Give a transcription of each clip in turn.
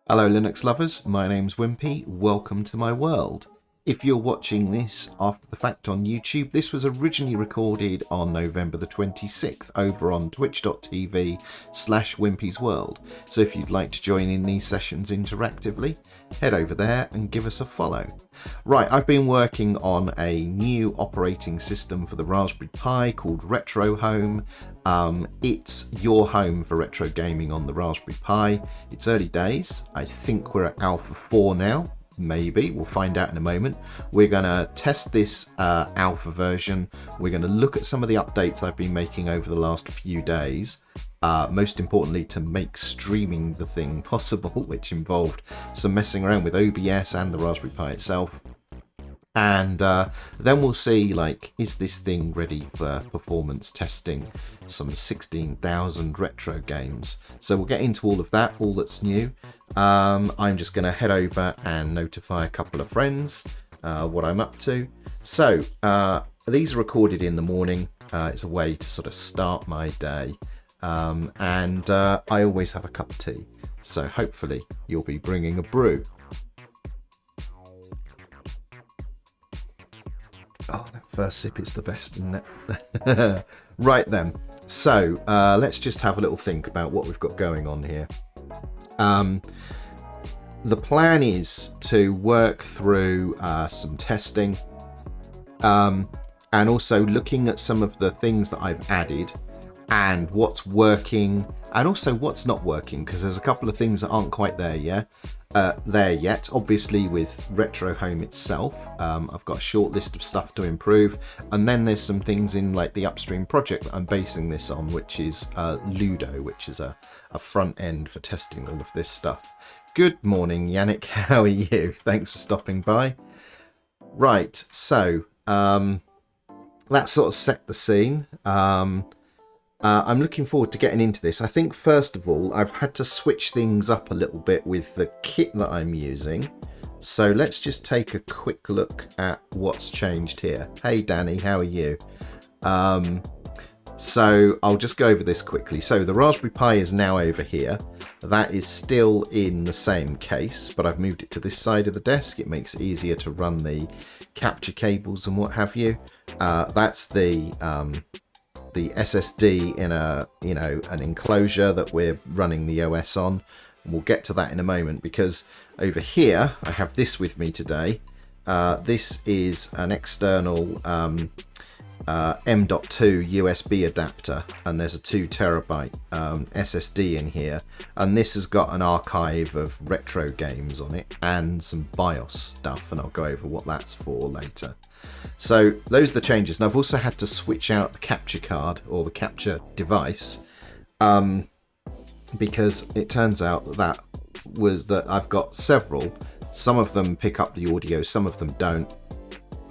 Hello Linux lovers, my name's Wimpy, welcome to my world. If you're watching this after the fact on YouTube, this was originally recorded on November the 26th over on twitch.tv/Wimpy's World. So if you'd like to join in these sessions interactively, head over there and give us a follow. Right, I've been working on a new operating system for the Raspberry Pi called Retro Home. It's your home for retro gaming on the Raspberry Pi. It's early days. I think we're at Alpha 4 now. Maybe, we'll find out in a moment. We're going to test this alpha version. We're going to look at some of the updates I've been making over the last few days. Most importantly, to make streaming the thing possible, which involved some messing around with OBS and the Raspberry Pi itself. And then we'll see, like, is this thing ready for performance testing? Some 16,000 retro games. So we'll get into all of that, all that's new. I'm just going to head over and notify a couple of friends what I'm up to. So these are recorded in the morning. It's a way to sort of start my day. And I always have a cup of tea. So hopefully you'll be bringing a brew. Oh, that first sip is the best, isn't it? Right then. So let's just have a little think about what we've got going on here. The plan is to work through some testing and also looking at some of the things that I've added and what's working and also what's not working, because there's a couple of things that aren't quite there yet. Obviously with Retro Home itself, I've got a short list of stuff to improve, and then there's some things in like the upstream project that I'm basing this on, which is Ludo, which is a front end for testing all of this stuff. Good morning, Yannick. How are you? Thanks for stopping by. Right, so that sort of set the scene. I'm looking forward to getting into this. I think first of all, I've had to switch things up a little bit with the kit that I'm using. So let's just take a quick look at what's changed here. Hey Danny, how are you? So I'll just go over this quickly. So the Raspberry Pi is now over here. That is still in the same case, but I've moved it to this side of the desk. It makes it easier to run the capture cables and what have you. That's the SSD in an enclosure that we're running the OS on. And we'll get to that in a moment, because over here I have this with me today. This is an external M.2 USB adapter, and there's a 2 terabyte SSD in here, and this has got an archive of retro games on it and some BIOS stuff, and I'll go over what that's for later. So those are the changes, and I've also had to switch out the capture card or the capture device because it turns out that I've got several. Some of them pick up the audio, some of them don't,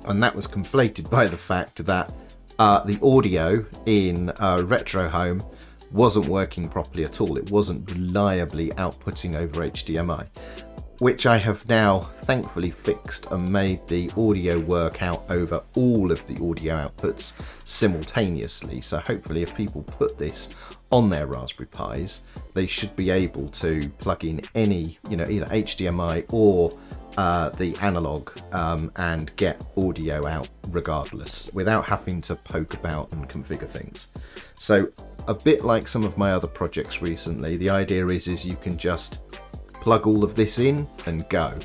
and that was conflated by the fact that the audio in Retro Home wasn't working properly at all. It wasn't reliably outputting over HDMI, which I have now thankfully fixed and made the audio work out over all of the audio outputs simultaneously. So hopefully if people put this on their Raspberry Pis, they should be able to plug in any, either HDMI or the analog and get audio out regardless without having to poke about and configure things. So a bit like some of my other projects recently, the idea is you can just plug all of this in and go.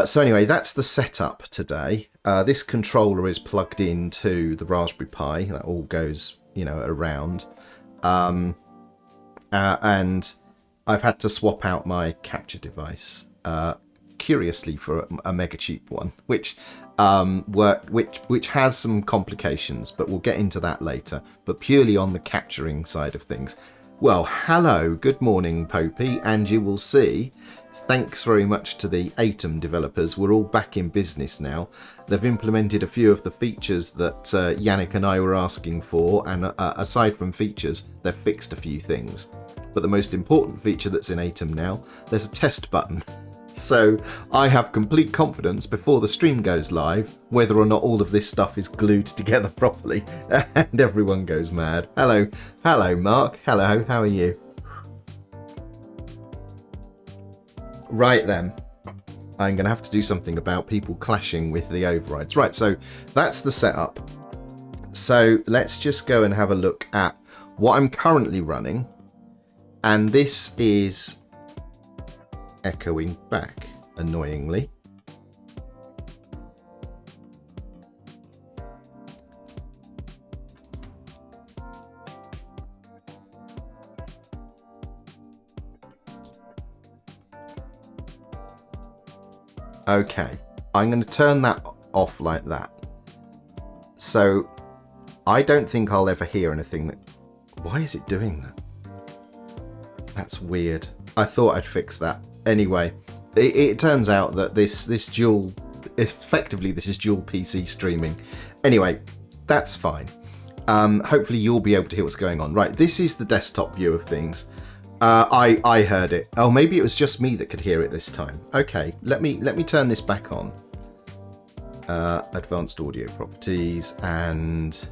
So anyway, that's the setup today. This controller is plugged into the Raspberry Pi. That all goes, around. And I've had to swap out my capture device. Curiously for a mega cheap one, which has some complications, but we'll get into that later. But purely on the capturing side of things. Well, hello, good morning, Popey, and you will see, thanks very much to the Atom developers, we're all back in business now. They've implemented a few of the features that Yannick and I were asking for, and aside from features, they've fixed a few things. But the most important feature that's in Atom now, there's a test button. So I have complete confidence before the stream goes live whether or not all of this stuff is glued together properly, and everyone goes mad. Hello Mark, hello, how are you? Right then. I'm going to have to do something about people clashing with the overrides. Right, so that's the setup. So let's just go and have a look at what I'm currently running. And this is echoing back, annoyingly. Okay, I'm going to turn that off like that. So I don't think I'll ever hear anything that... Why is it doing that? That's weird. I thought I'd fix that. Anyway, it turns out that this dual... Effectively, this is dual PC streaming. Anyway, that's fine. Hopefully you'll be able to hear what's going on. Right, this is the desktop view of things. I heard it. Oh, maybe it was just me that could hear it this time. Okay, let me turn this back on. Advanced audio properties and...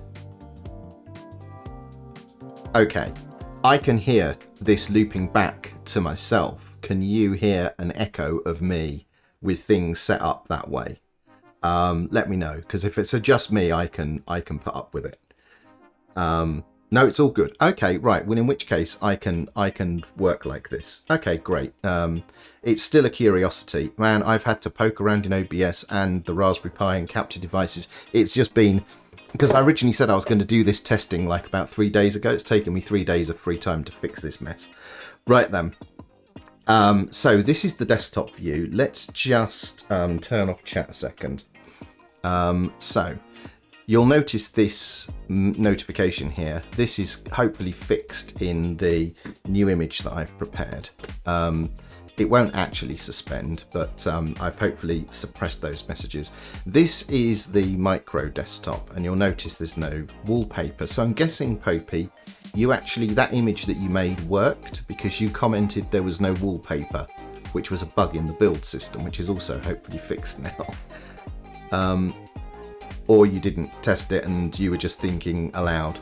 Okay, I can hear this looping back to myself. Can you hear an echo of me with things set up that way? Let me know, because if it's just me, I can put up with it. No, it's all good. Okay, right. Well, in which case I can work like this. Okay, great. It's still a curiosity. Man, I've had to poke around in OBS and the Raspberry Pi and capture devices. It's just been... Because I originally said I was going to do this testing like about 3 days ago. It's taken me 3 days of free time to fix this mess. Right then. So this is the desktop view. Let's just turn off chat a second. So... You'll notice this notification here. This is hopefully fixed in the new image that I've prepared. It won't actually suspend, but I've hopefully suppressed those messages. This is the micro desktop, and you'll notice there's no wallpaper. So I'm guessing, Popey, that image that you made worked because you commented there was no wallpaper, which was a bug in the build system, which is also hopefully fixed now. Or you didn't test it and you were just thinking aloud.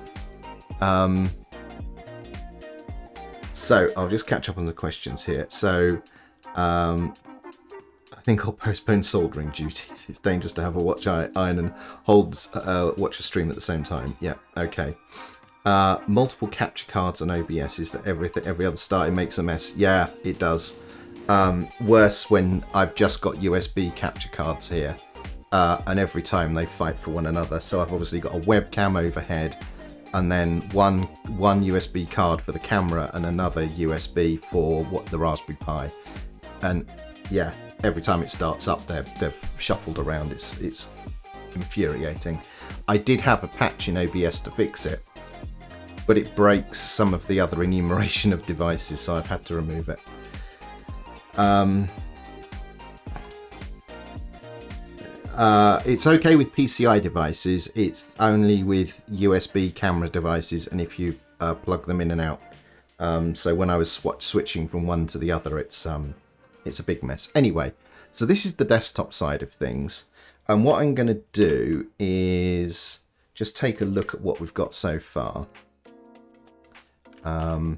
So I'll just catch up on the questions here. So I think I'll postpone soldering duties. It's dangerous to have a watch iron and watch a stream at the same time. Yeah, okay. Multiple capture cards on OBS is that every other start it makes a mess. Yeah, it does. Worse when I've just got USB capture cards here. And every time they fight for one another. So I've obviously got a webcam overhead and then one USB card for the camera and another USB for the Raspberry Pi. And yeah, every time it starts up, they've shuffled around. It's infuriating. I did have a patch in OBS to fix it, but it breaks some of the other enumeration of devices, so I've had to remove it. It's okay with PCI devices. It's only with USB camera devices and if you plug them in and out. So when I was switching from one to the other, it's a big mess. Anyway, so this is the desktop side of things. And what I'm going to do is just take a look at what we've got so far. I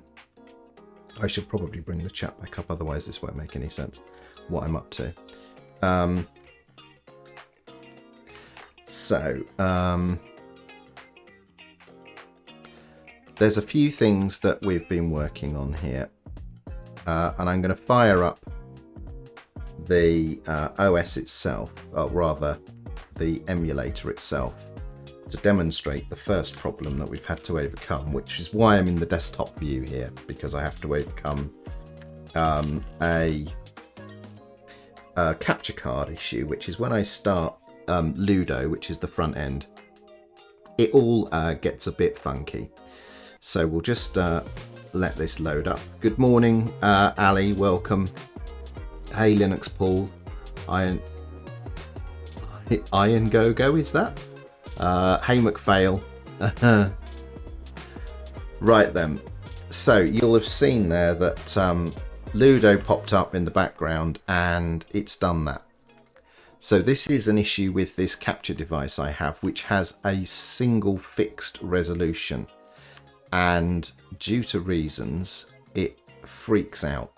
should probably bring the chat back up, otherwise this won't make any sense what I'm up to. There's a few things that we've been working on here, and I'm going to fire up the OS itself, or rather the emulator itself, to demonstrate the first problem that we've had to overcome, which is why I'm in the desktop view here, because I have to overcome a capture card issue, which is when I start Ludo, which is the front end, it all gets a bit funky. So we'll just let this load up. Good morning, Ali, welcome. Hey, Linux Paul. Iron Go-Go, is that? Hey, McPhail. Right then. So you'll have seen there that Ludo popped up in the background and it's done that. So this is an issue with this capture device I have, which has a single fixed resolution. And due to reasons, it freaks out.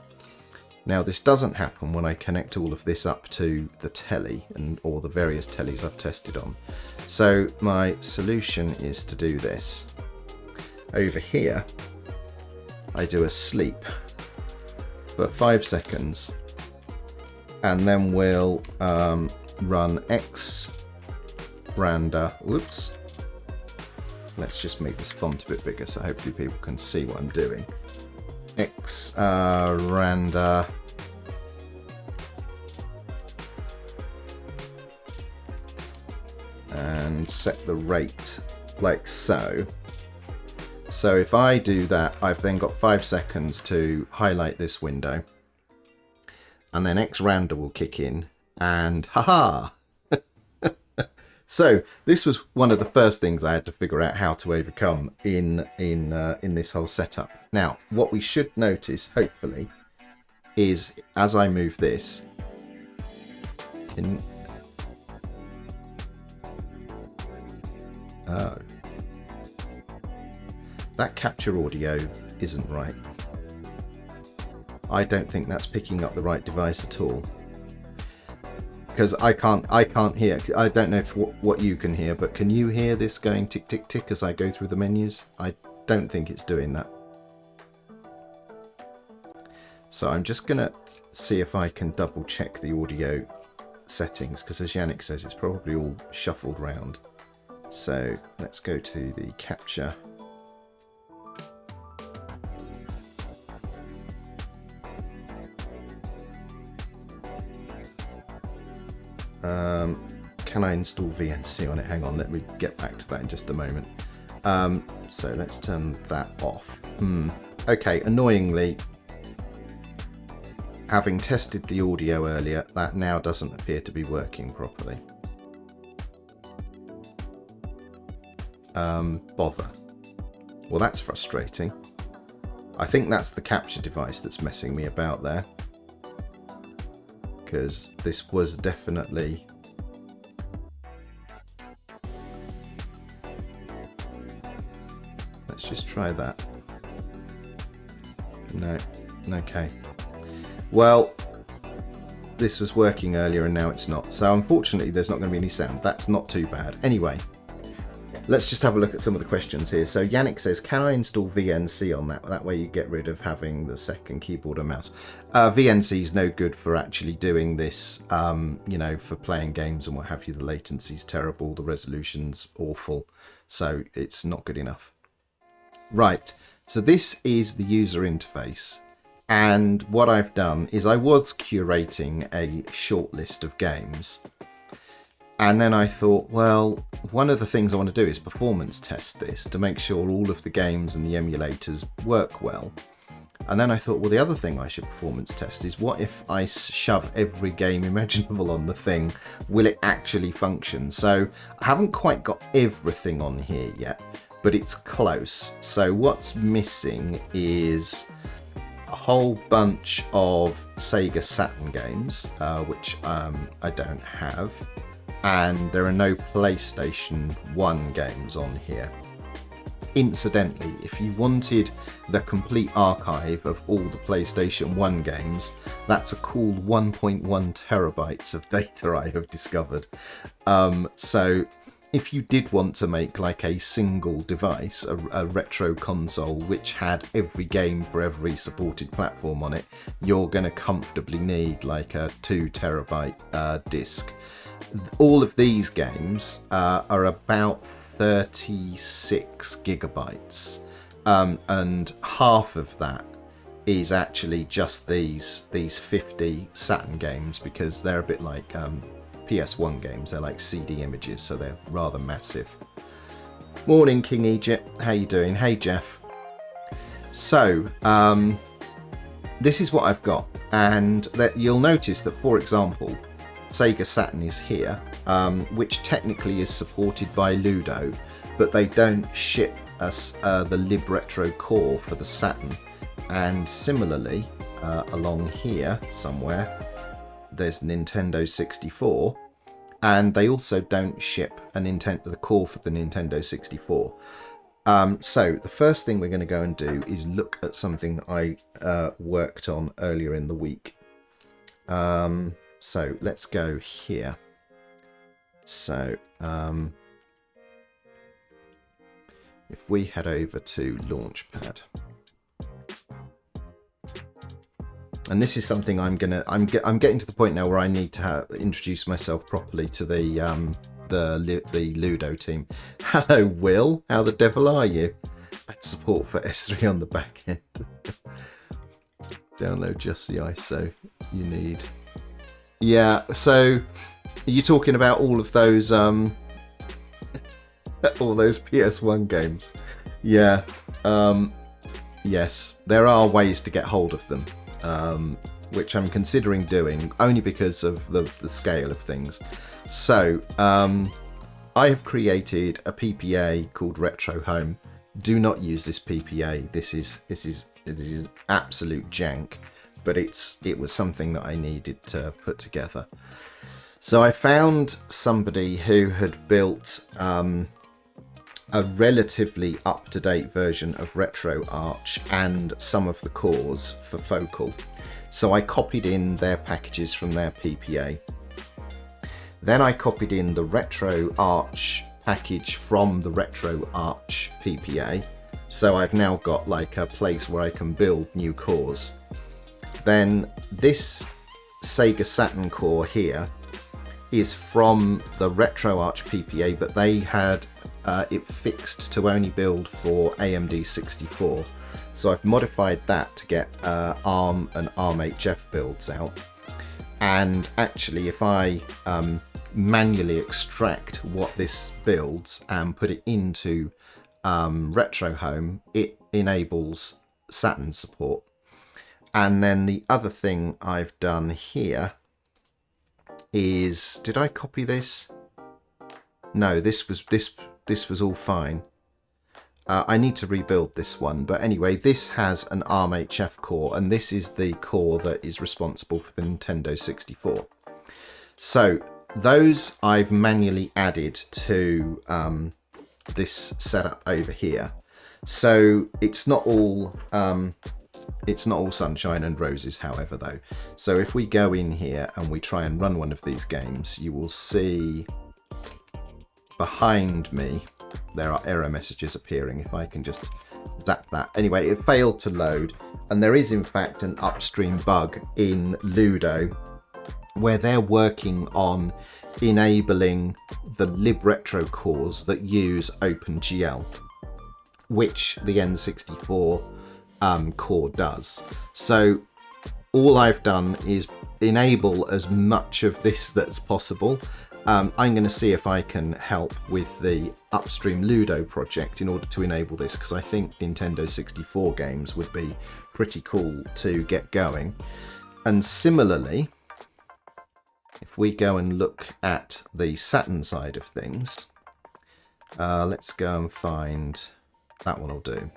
Now this doesn't happen when I connect all of this up to the telly or the various tellies I've tested on. So my solution is to do this. Over here I do a sleep for 5 seconds, and then we'll run X randa. Whoops. Let's just make this font a bit bigger so hopefully people can see what I'm doing. X randa and set the rate like so. So if I do that, I've then got 5 seconds to highlight this window, and then X randa will kick in, and haha. So this was one of the first things I had to figure out how to overcome in this whole setup. Now, what we should notice, hopefully, is as I move this, oh, that capture audio isn't right. I don't think that's picking up the right device at all. Because I can't hear. I don't know if what you can hear, but can you hear this going tick tick tick as I go through the menus? I don't think it's doing that. So I'm just gonna see if I can double check the audio settings, because as Yannick says, it's probably all shuffled round. So let's go to the capture. Can I install VNC on it? Hang on, let me get back to that in just a moment. So let's turn that off. Okay, annoyingly, having tested the audio earlier, that now doesn't appear to be working properly. Bother. Well, that's frustrating. I think that's the capture device that's messing me about there, because this was definitely... Let's just try that. No. Okay. Well, this was working earlier and now it's not. So unfortunately there's not going to be any sound. That's not too bad. Anyway, let's just have a look at some of the questions here. So Yannick says, can I install VNC on that? That way you get rid of having the second keyboard and mouse. VNC is no good for actually doing this, you know, for playing games and what have you. The latency's terrible, the resolution's awful, so it's not good enough. Right, so this is the user interface. And what I've done is I was curating a short list of games. And then I thought, well, one of the things I want to do is performance test this to make sure all of the games and the emulators work well. And then I thought, well, the other thing I should performance test is what if I shove every game imaginable on the thing? Will it actually function? So I haven't quite got everything on here yet, but it's close. So what's missing is a whole bunch of Sega Saturn games, which I don't have. And there are no PlayStation 1 games on here. Incidentally, if you wanted the complete archive of all the PlayStation 1 games, that's a cool 1.1 terabytes of data I have discovered. So if you did want to make like a single device, a retro console which had every game for every supported platform on it, you're going to comfortably need like a 2 terabyte disc. All of these games are about 36 gigabytes, and half of that is actually just these 50 Saturn games, because they're a bit like PS1 games. They're like CD images, so they're rather massive. Morning, King Egypt. How you doing? Hey, Jeff. So this is what I've got, and that you'll notice that, for example, Sega Saturn is here, which technically is supported by Ludo, but they don't ship us the libretro core for the Saturn. And similarly, along here somewhere, there's Nintendo 64, and they also don't ship the core for the Nintendo 64. So the first thing we're going to go and do is look at something I worked on earlier in the week. So let's go here. So if we head over to Launchpad, and this is something I'm getting to the point now where I need to introduce myself properly to the Ludo team. Hello, Will. How the devil are you? Add support for S3 on the back end. Download just the ISO you need. Yeah. So, are you talking about all of those all those PS1 games? Yeah. Yes, there are ways to get hold of them, which I'm considering doing only because of the scale of things. So, I have created a PPA called Retro Home. Do not use this PPA. This is absolute jank, but it was something that I needed to put together. So I found somebody who had built a relatively up-to-date version of RetroArch and some of the cores for Focal. So I copied in their packages from their PPA. Then I copied in the RetroArch package from the RetroArch PPA. So I've now got like a place where I can build new cores. Then this Sega Saturn core here is from the RetroArch PPA, but they had it fixed to only build for AMD 64. So I've modified that to get ARM and ARM8F builds out. And actually, if I manually extract what this builds and put it into Retro Home, it enables Saturn support. And then the other thing I've done here is, did I copy this? No, this was all fine. I need to rebuild this one, but anyway, this has an ARM8F core, and this is the core that is responsible for the Nintendo 64. So those I've manually added to this setup over here. So it's not all sunshine and roses, however, though. So if we go in here and we try and run one of these games, you will see behind me there are error messages appearing. If I can just zap that. Anyway, it failed to load, and there is in fact an upstream bug in Ludo where they're working on enabling the libretro cores that use OpenGL, which the N64 core does. So all I've done is enable as much of this that's possible. I'm going to see if I can help with the upstream Ludo project in order to enable this, because I think Nintendo 64 games would be pretty cool to get going. And similarly, if we go and look at the Saturn side of things, let's go and find that one will do.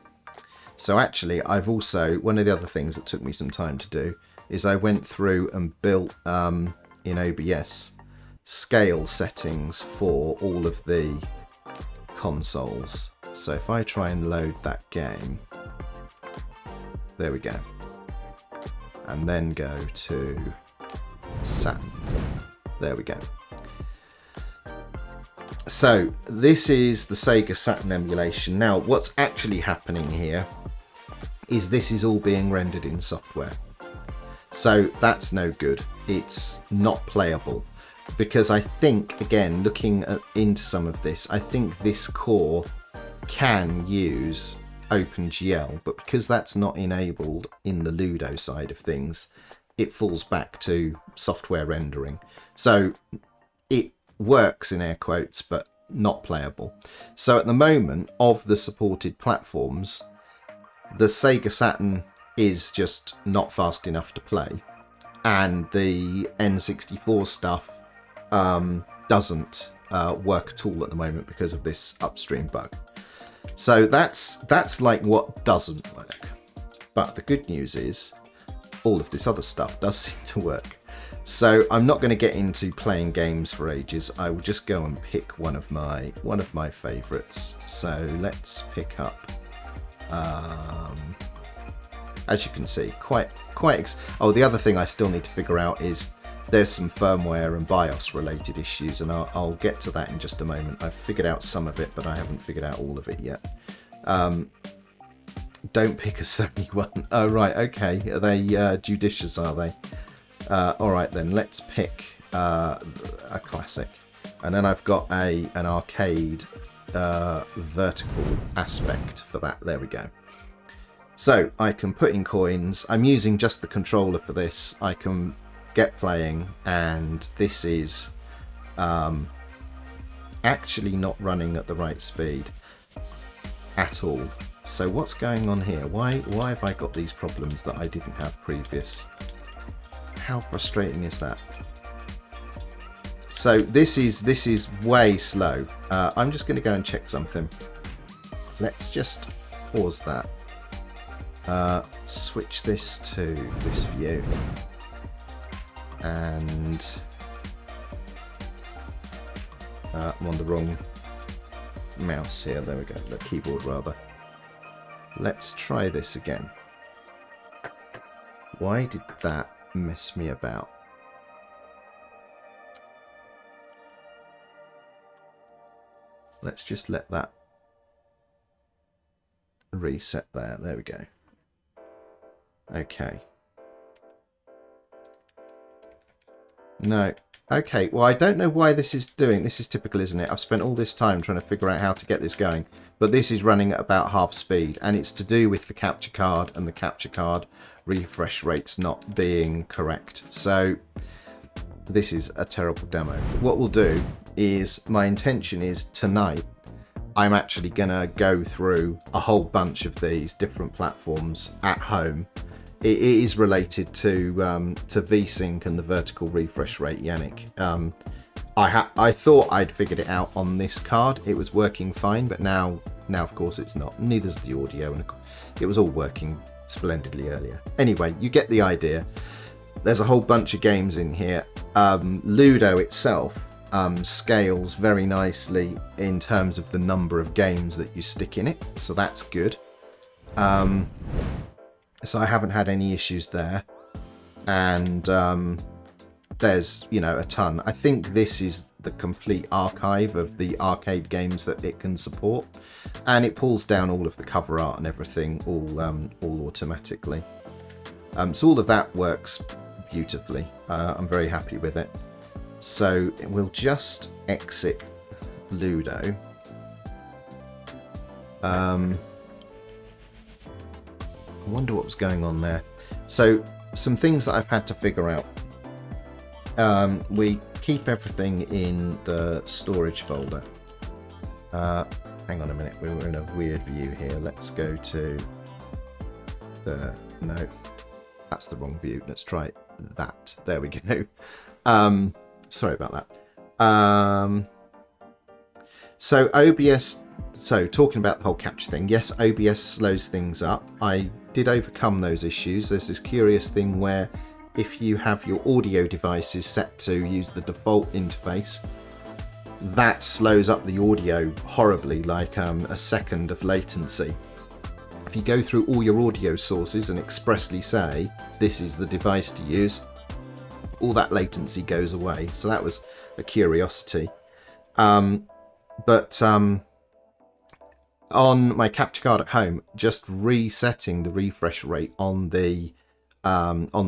So actually, I've also, one of the other things that took me some time to do is I went through and built in OBS scale settings for all of the consoles. So if I try and load that game, there we go, and then go to Saturn, there we go. So this is the Sega Saturn emulation. Now what's actually happening here is this is all being rendered in software. So that's no good. It's not playable. Because I think, again, looking into some of this, I think this core can use OpenGL, but because that's not enabled in the Ludo side of things, it falls back to software rendering. So it works in air quotes, but not playable. So at the moment, of the supported platforms, the Sega Saturn is just not fast enough to play, and the N64 stuff doesn't work at all at the moment because of this upstream bug. So that's like what doesn't work. But the good news is all of this other stuff does seem to work. So I'm not going to get into playing games for ages. I will just go and pick one of my favorites. So let's pick up as you can see, oh, the other thing I still need to figure out is there's some firmware and BIOS related issues, and I'll get to that in just a moment. I've figured out some of it, but I haven't figured out all of it yet. Don't pick a Sony one. Oh, right, okay. Are they judicious, are they? All right, then, let's pick a classic. And then I've got an arcade vertical aspect for that. There we go. So I can put in coins. I'm using just the controller for this. I can get playing, and this is actually not running at the right speed at all. So what's going on here? Why have I got these problems that I didn't have previous? How frustrating is that? So this is way slow. I'm just going to go and check something. Let's just pause that. Switch this to this view. And I'm on the wrong mouse here. There we go. The keyboard rather. Let's try this again. Why did that mess me about? Let's just let that reset there. There we go. Okay. No. Okay, well, I don't know why this is doing. This is typical, isn't it? I've spent all this time trying to figure out how to get this going. But this is running at about half speed. And it's to do with the capture card and the capture card refresh rates not being correct. So this is a terrible demo. What we'll do is, my intention is tonight, I'm actually going to go through a whole bunch of these different platforms at home. It is related to VSync and the vertical refresh rate, Yannick. I thought I'd figured it out on this card. It was working fine, but now of course it's not. Neither's the audio, and it was all working splendidly earlier. Anyway, you get the idea. There's a whole bunch of games in here. Ludo itself scales very nicely in terms of the number of games that you stick in it, so that's good. So I haven't had any issues there, and there's, you know, a ton. I think this is the complete archive of the arcade games that it can support, and it pulls down all of the cover art and everything all automatically. So all of that works beautifully. I'm very happy with it. So we'll just exit Ludo. I wonder what was going on there. So some things that I've had to figure out. We keep everything in the storage folder. Hang on a minute, we were in a weird view here. Let's go to the... No, that's the wrong view. Let's try that. There we go. Sorry about that. So OBS... So talking about the whole capture thing, yes, OBS slows things up. I did overcome those issues. There's this curious thing where if you have your audio devices set to use the default interface, that slows up the audio horribly, like a second of latency. If you go through all your audio sources and expressly say this is the device to use, all that latency goes away. So that was a curiosity. On my capture card at home, just resetting the refresh rate on the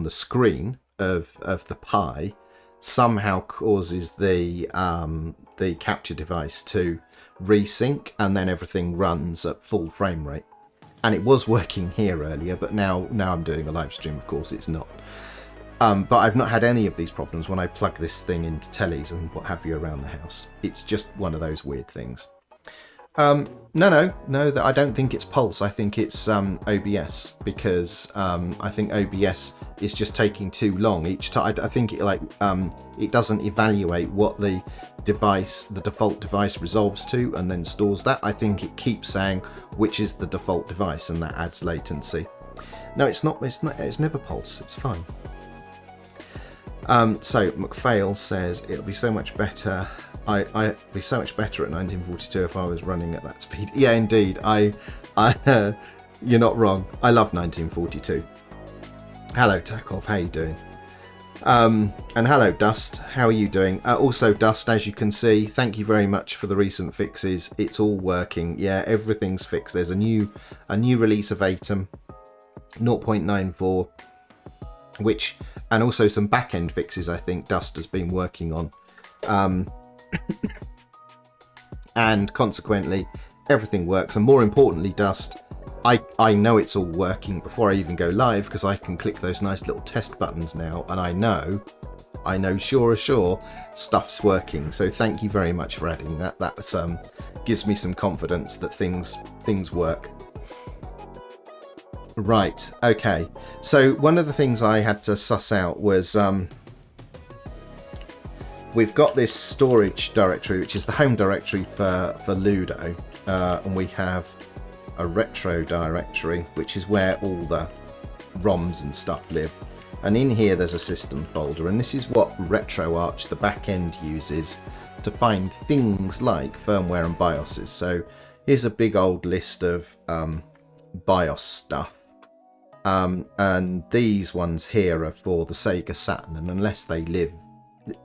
screen of the Pi somehow causes the capture device to resync, and then everything runs at full frame rate. And it was working here earlier, but now I'm doing a live stream, of course it's not. But I've not had any of these problems when I plug this thing into tellies and what have you around the house. It's just one of those weird things. No, I don't think it's Pulse. I think it's OBS, because I think OBS is just taking too long each time. I think it doesn't evaluate what the default device resolves to and then stores that. I think it keeps saying which is the default device, and that adds latency. No, it's not. It's never Pulse. It's fine. So McPhail says it'll be so much better. I'd be so much better at 1942 if I was running at that speed. Yeah, indeed. You're not wrong. I love 1942. Hello, Takov. How you doing? And hello, Dust. How are you doing? Also, Dust, as you can see, thank you very much for the recent fixes. It's all working. Yeah, everything's fixed. There's a new release of Atom 0.94, which, and also some back-end fixes I think Dust has been working on. And consequently, everything works. And more importantly, Dust, I know it's all working before I even go live, because I can click those nice little test buttons now, and I know sure stuff's working. So thank you very much for adding that. That gives me some confidence that things work. Right, okay. So one of the things I had to suss out was we've got this storage directory, which is the home directory for Ludo, and we have a retro directory, which is where all the ROMs and stuff live. And in here there's a system folder, and this is what RetroArch, the back end, uses to find things like firmware and BIOSes. So here's a big old list of BIOS stuff. And these ones here are for the Sega Saturn, and unless they live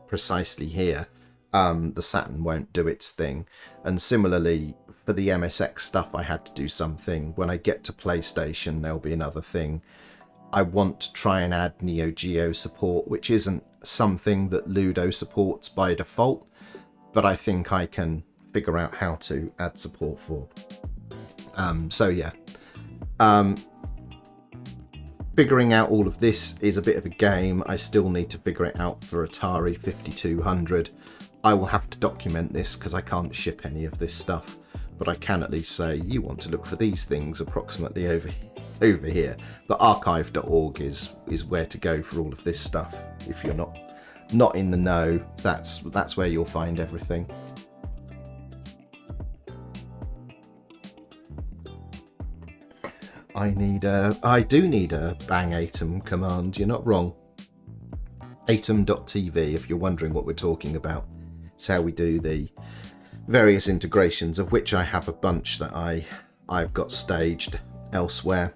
precisely here, the Saturn won't do its thing. And similarly, for the MSX stuff, I had to do something. When I get to PlayStation, there'll be another thing. I want to try and add Neo Geo support, which isn't something that Ludo supports by default, but I think I can figure out how to add support for. So yeah. Figuring out all of this is a bit of a game. I still need to figure it out for Atari 5200. I will have to document this because I can't ship any of this stuff, but I can at least say you want to look for these things approximately over here. But archive.org is where to go for all of this stuff. If you're not in the know, that's where you'll find everything. I do need a bang Atom command. You're not wrong. Atom.tv, if you're wondering what we're talking about. It's how we do the various integrations, of which I have a bunch that I've got staged elsewhere.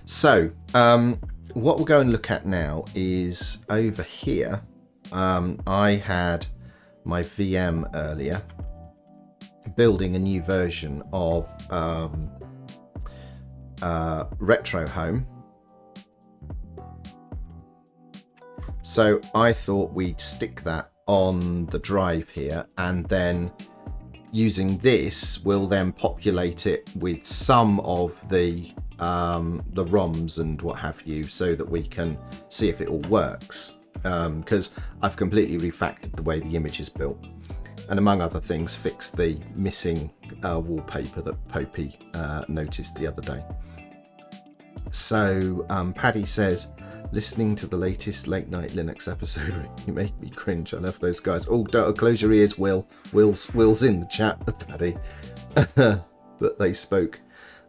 So what we'll go and look at now is over here. I had my VM earlier building a new version of Retro Home. So I thought we'd stick that on the drive here, and then using this we'll then populate it with some of the ROMs and what have you, so that we can see if it all works, because I've completely refactored the way the image is built, and among other things fixed the missing wallpaper that Popey noticed the other day. So Paddy says, listening to the latest Late Night Linux episode, you make me cringe. I love those guys. Oh, close your ears, Will. Will's in the chat, Paddy. But they spoke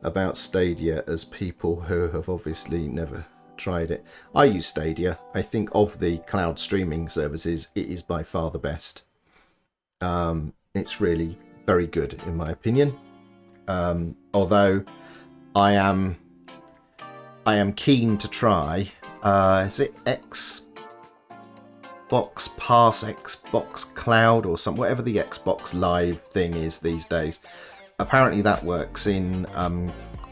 about Stadia as people who have obviously never tried it. I use Stadia. I think of the cloud streaming services, it is by far the best. It's really very good in my opinion. Although I am keen to try, is it Xbox Pass, Xbox Cloud or something, whatever the Xbox Live thing is these days. Apparently that works in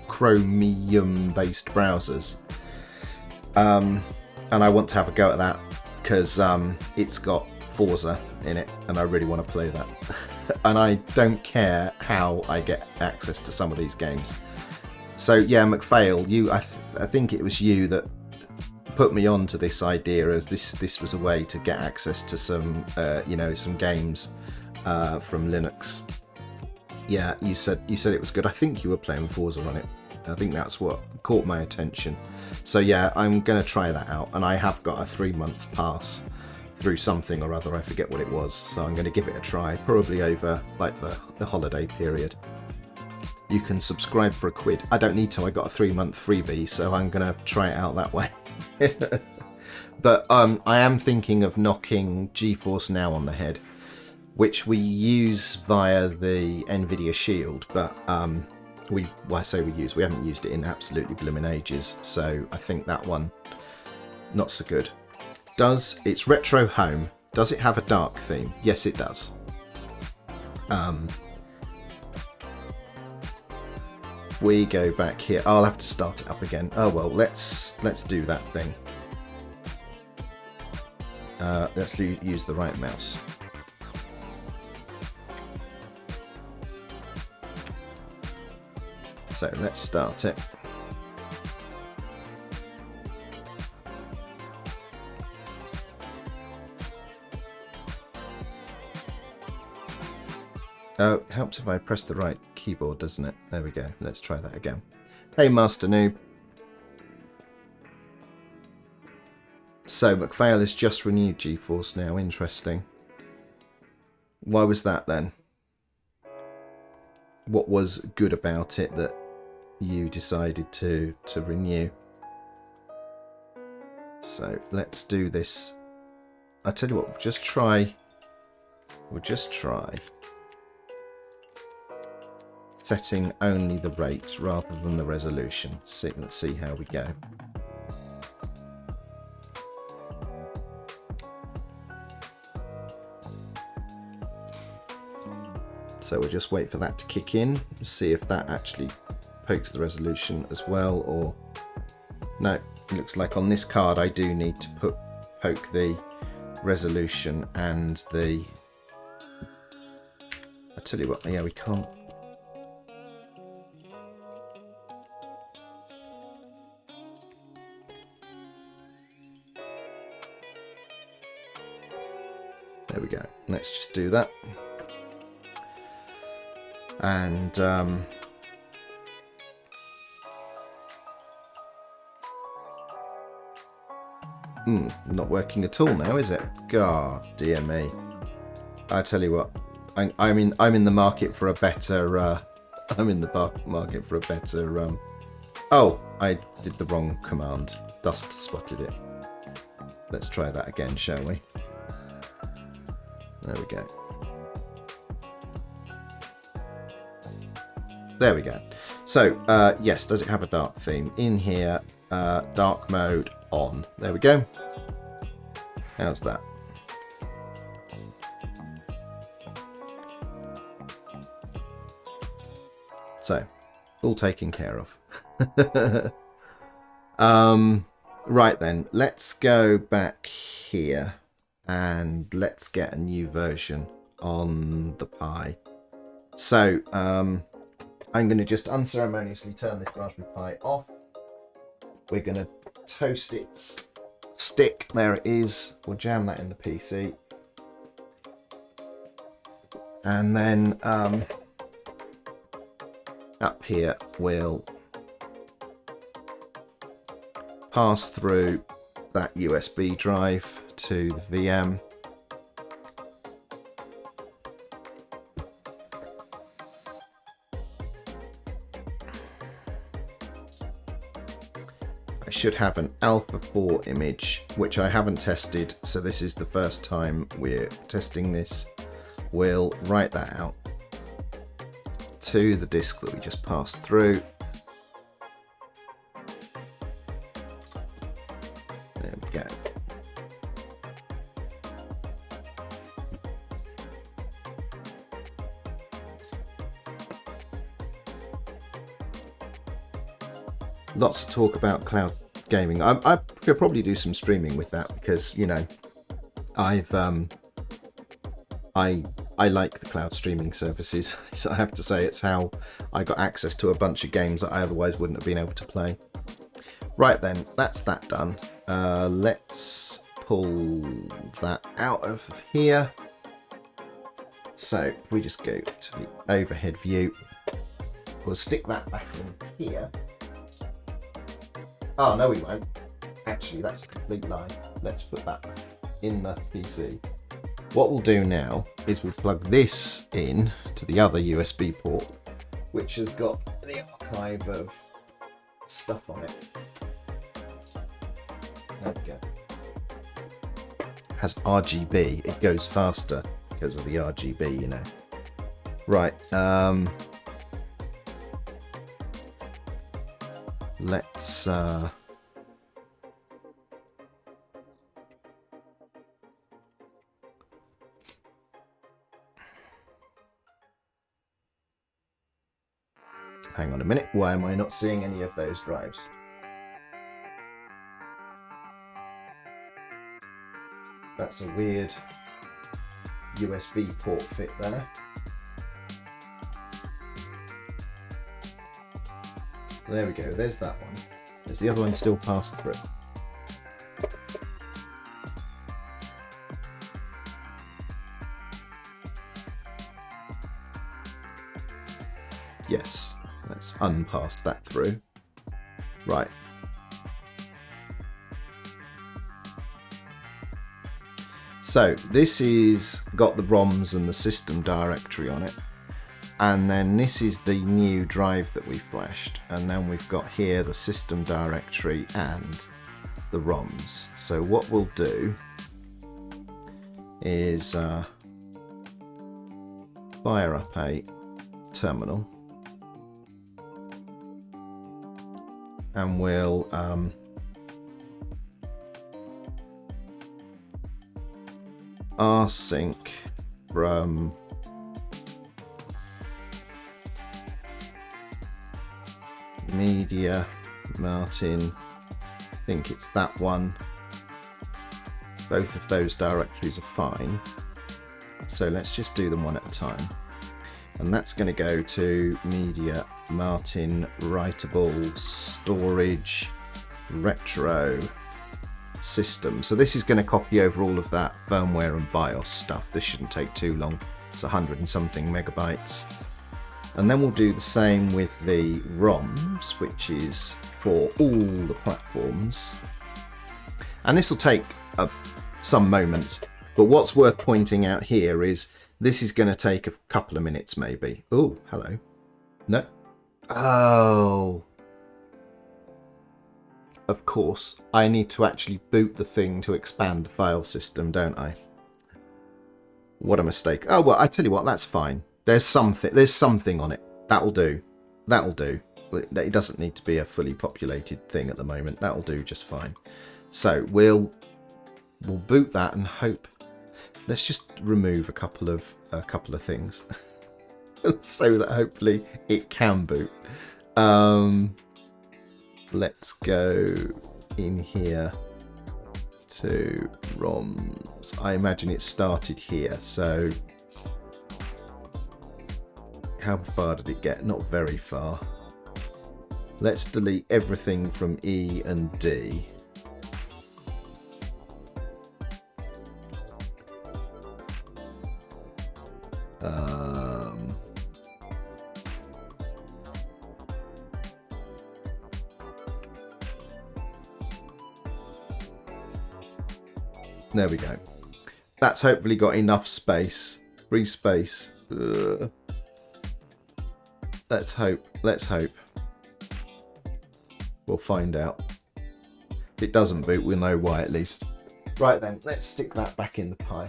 Chromium based browsers. And I want to have a go at that because it's got Forza in it and I really want to play that. And I don't care how I get access to some of these games. So yeah, McPhail, I think it was you that put me on to this idea as this was a way to get access to some some games from Linux. Yeah, you said it was good. I think you were playing Forza on it. I think that's what caught my attention. So yeah, I'm going to try that out, and I have got a 3-month pass through something or other. I forget what it was, so I'm going to give it a try, probably over like the holiday period. You can subscribe for £1. I don't need to. I got a 3-month freebie, so I'm going to try it out that way. But I am thinking of knocking GeForce Now on the head, which we use via the NVIDIA Shield, but I say we haven't used it in absolutely blooming ages, so I think that one not so good. It's retro home, does it have a dark theme? Yes, it does. We go back here. I'll have to start it up again. Oh well, let's do that thing. Let's use the right mouse. So let's start it. Oh, it helps if I press the right keyboard, doesn't it? There we go. Let's try that again. Hey, Master Noob. So, McPhail has just renewed GeForce now. Interesting. Why was that then? What was good about it that you decided to renew? So, let's do this. I tell you what, we'll just try setting only the rate rather than the resolution. Let's see how we go. So we'll just wait for that to kick in, see if that actually pokes the resolution as well, or no, it looks like on this card I do need to poke the resolution and the, I tell you what, yeah, we can't. There we go. Let's just do that. And not working at all now, is it? God dear me. I tell you what, I'm in the market for a better. I'm in the market for a better. Oh, I did the wrong command. Dust spotted it. Let's try that again, shall we? There we go. There we go. So, yes, does it have a dark theme? In here, dark mode on. There we go. How's that? So, all taken care of. Right then, let's go back here and let's get a new version on the Pi. So, I'm going to just unceremoniously turn this Raspberry Pi off. We're going to toast its stick. There it is. We'll jam that in the PC. And then up here we'll pass through that USB drive to the VM. I should have an Alpha 4 image, which I haven't tested, so this is the first time we're testing this. We'll write that out to the disk that we just passed through. There we go. Lots of talk about cloud gaming. I could probably do some streaming with that because, you know, I like the cloud streaming services. So I have to say it's how I got access to a bunch of games that I otherwise wouldn't have been able to play. Right then, that's that done. Let's pull that out of here. So we just go to the overhead view. We'll stick that back in here. Oh, no we won't. Actually, that's a complete lie. Let's put that back in the PC. What we'll do now is we'll plug this in to the other USB port, which has got the archive of stuff on it. There we go. Has RGB. It goes faster because of the RGB, you know. Right. let's hang on a minute. Why am I not seeing any of those drives? That's a weird USB port fit there. There we go, there's that one. There's the other one still passed through. Yes, let's unpass that through. Right. So this is got the ROMs and the system directory on it. And then this is the new drive that we flashed. And then we've got here the system directory and the ROMs. So what we'll do is fire up a terminal. And we'll rsync from media Martin, I think it's that one. Both of those directories are fine, so let's just do them one at a time. And that's going to go to media Martin writable storage retro system. So this is going to copy over all of that firmware and BIOS stuff. This shouldn't take too long. It's 100 and something megabytes. And then we'll do the same with the ROMs, which is for all the platforms. And this will take some moments, but what's worth pointing out here is this is going to take a couple of minutes maybe. Oh, hello. No. Oh. Of course, I need to actually boot the thing to expand the file system, don't I? What a mistake. Oh, well, I tell you what, that's fine. There's something on it. That'll do. That'll do. It doesn't need to be a fully populated thing at the moment. That'll do just fine. So we'll boot that and hope. Let's just remove a couple of things so that hopefully it can boot. Let's go in here to ROMs. I imagine it started here, so how far did it get? Not very far. Let's delete everything from E and D. There we go. That's hopefully got enough space. Free space. Ugh. Let's hope. Let's hope. We'll find out. If it doesn't boot, we'll know why at least. Right then, let's stick that back in the pie.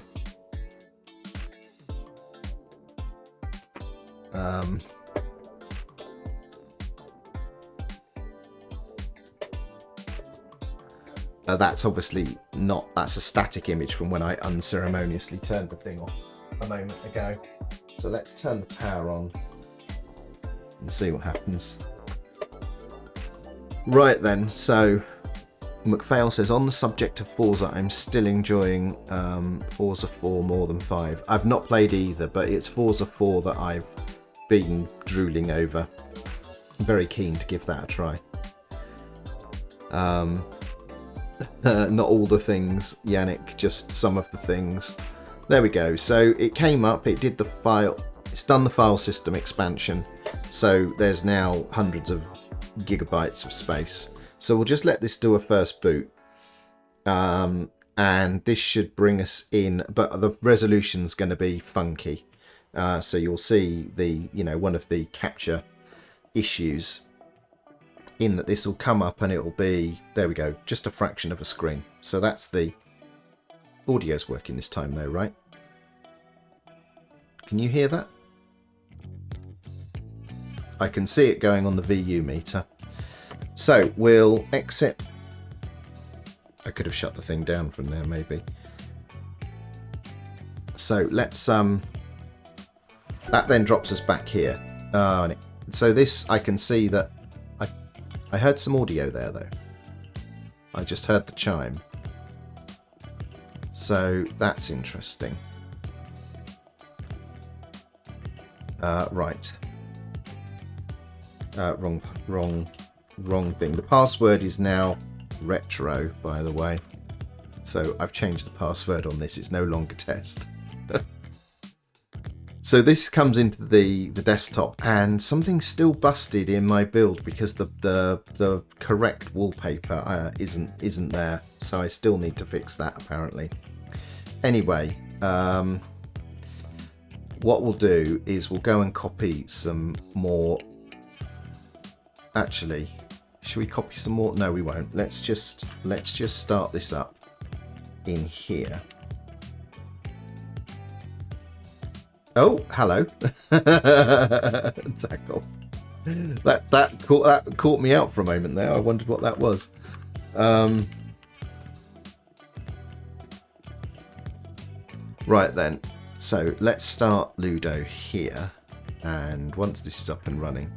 That's obviously not, that's a static image from when I unceremoniously turned the thing off a moment ago. So let's turn the power on and see what happens. Right then, so McPhail says, on the subject of Forza, I'm still enjoying Forza 4 more than 5. I've not played either, but it's Forza 4 that I've been drooling over. I'm very keen to give that a try. Not all the things, Yannick, just some of the things. There we go. So it came up, it did the file, it's done the file system expansion. So there's now hundreds of gigabytes of space. So we'll just let this do a first boot. And this should bring us in, but the resolution's going to be funky. So you'll see the, one of the capture issues in that this will come up and it'll be, there we go, just a fraction of a screen. So that's the audio's working this time though, right? Can you hear that? I can see it going on the VU meter. So we'll exit. I could have shut the thing down from there maybe. So let's that then drops us back here. So this, I can see that I heard some audio there though. I just heard the chime. So that's interesting. Right. Wrong thing. The password is now retro, by the way. So I've changed the password on this. It's no longer test. So this comes into the desktop, and something's still busted in my build because the correct wallpaper isn't there. So I still need to fix that apparently. Anyway, what we'll do is we'll go and copy some more. Actually, should we copy some more? No, we won't. Let's just start this up in here. Oh, hello. Tackle. That caught me out for a moment there. I wondered what that was. Right then. So let's start Ludo here, and once this is up and running.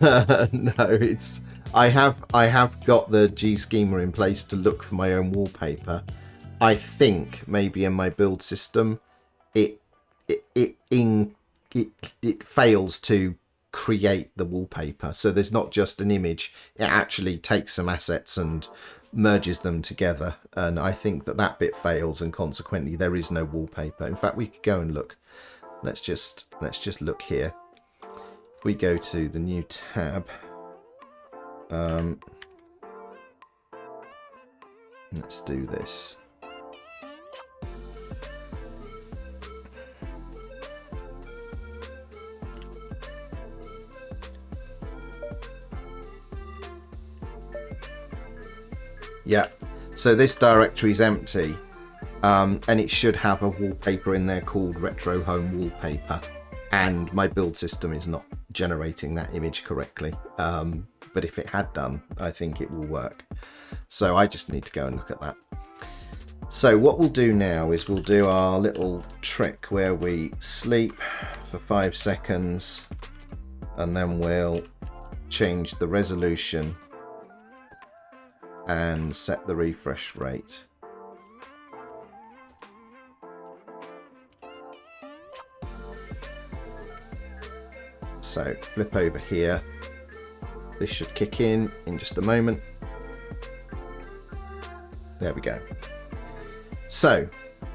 No, it's I have got the G schema in place to look for my own wallpaper. I think maybe in my build system it fails to create the wallpaper. So there's not just an image, it actually takes some assets and merges them together, and I think that bit fails, and consequently there is no wallpaper. In fact, we could go and look. Let's just look here. If we go to the new tab, let's do this. Yeah, so this directory is empty, and it should have a wallpaper in there called Retro Home Wallpaper, and my build system is not generating that image correctly, but if it had done, I think it will work. So I just need to go and look at that. So what we'll do now is we'll do our little trick where we sleep for 5 seconds, and then we'll change the resolution and set the refresh rate. So flip over here. This should kick in just a moment. There we go. So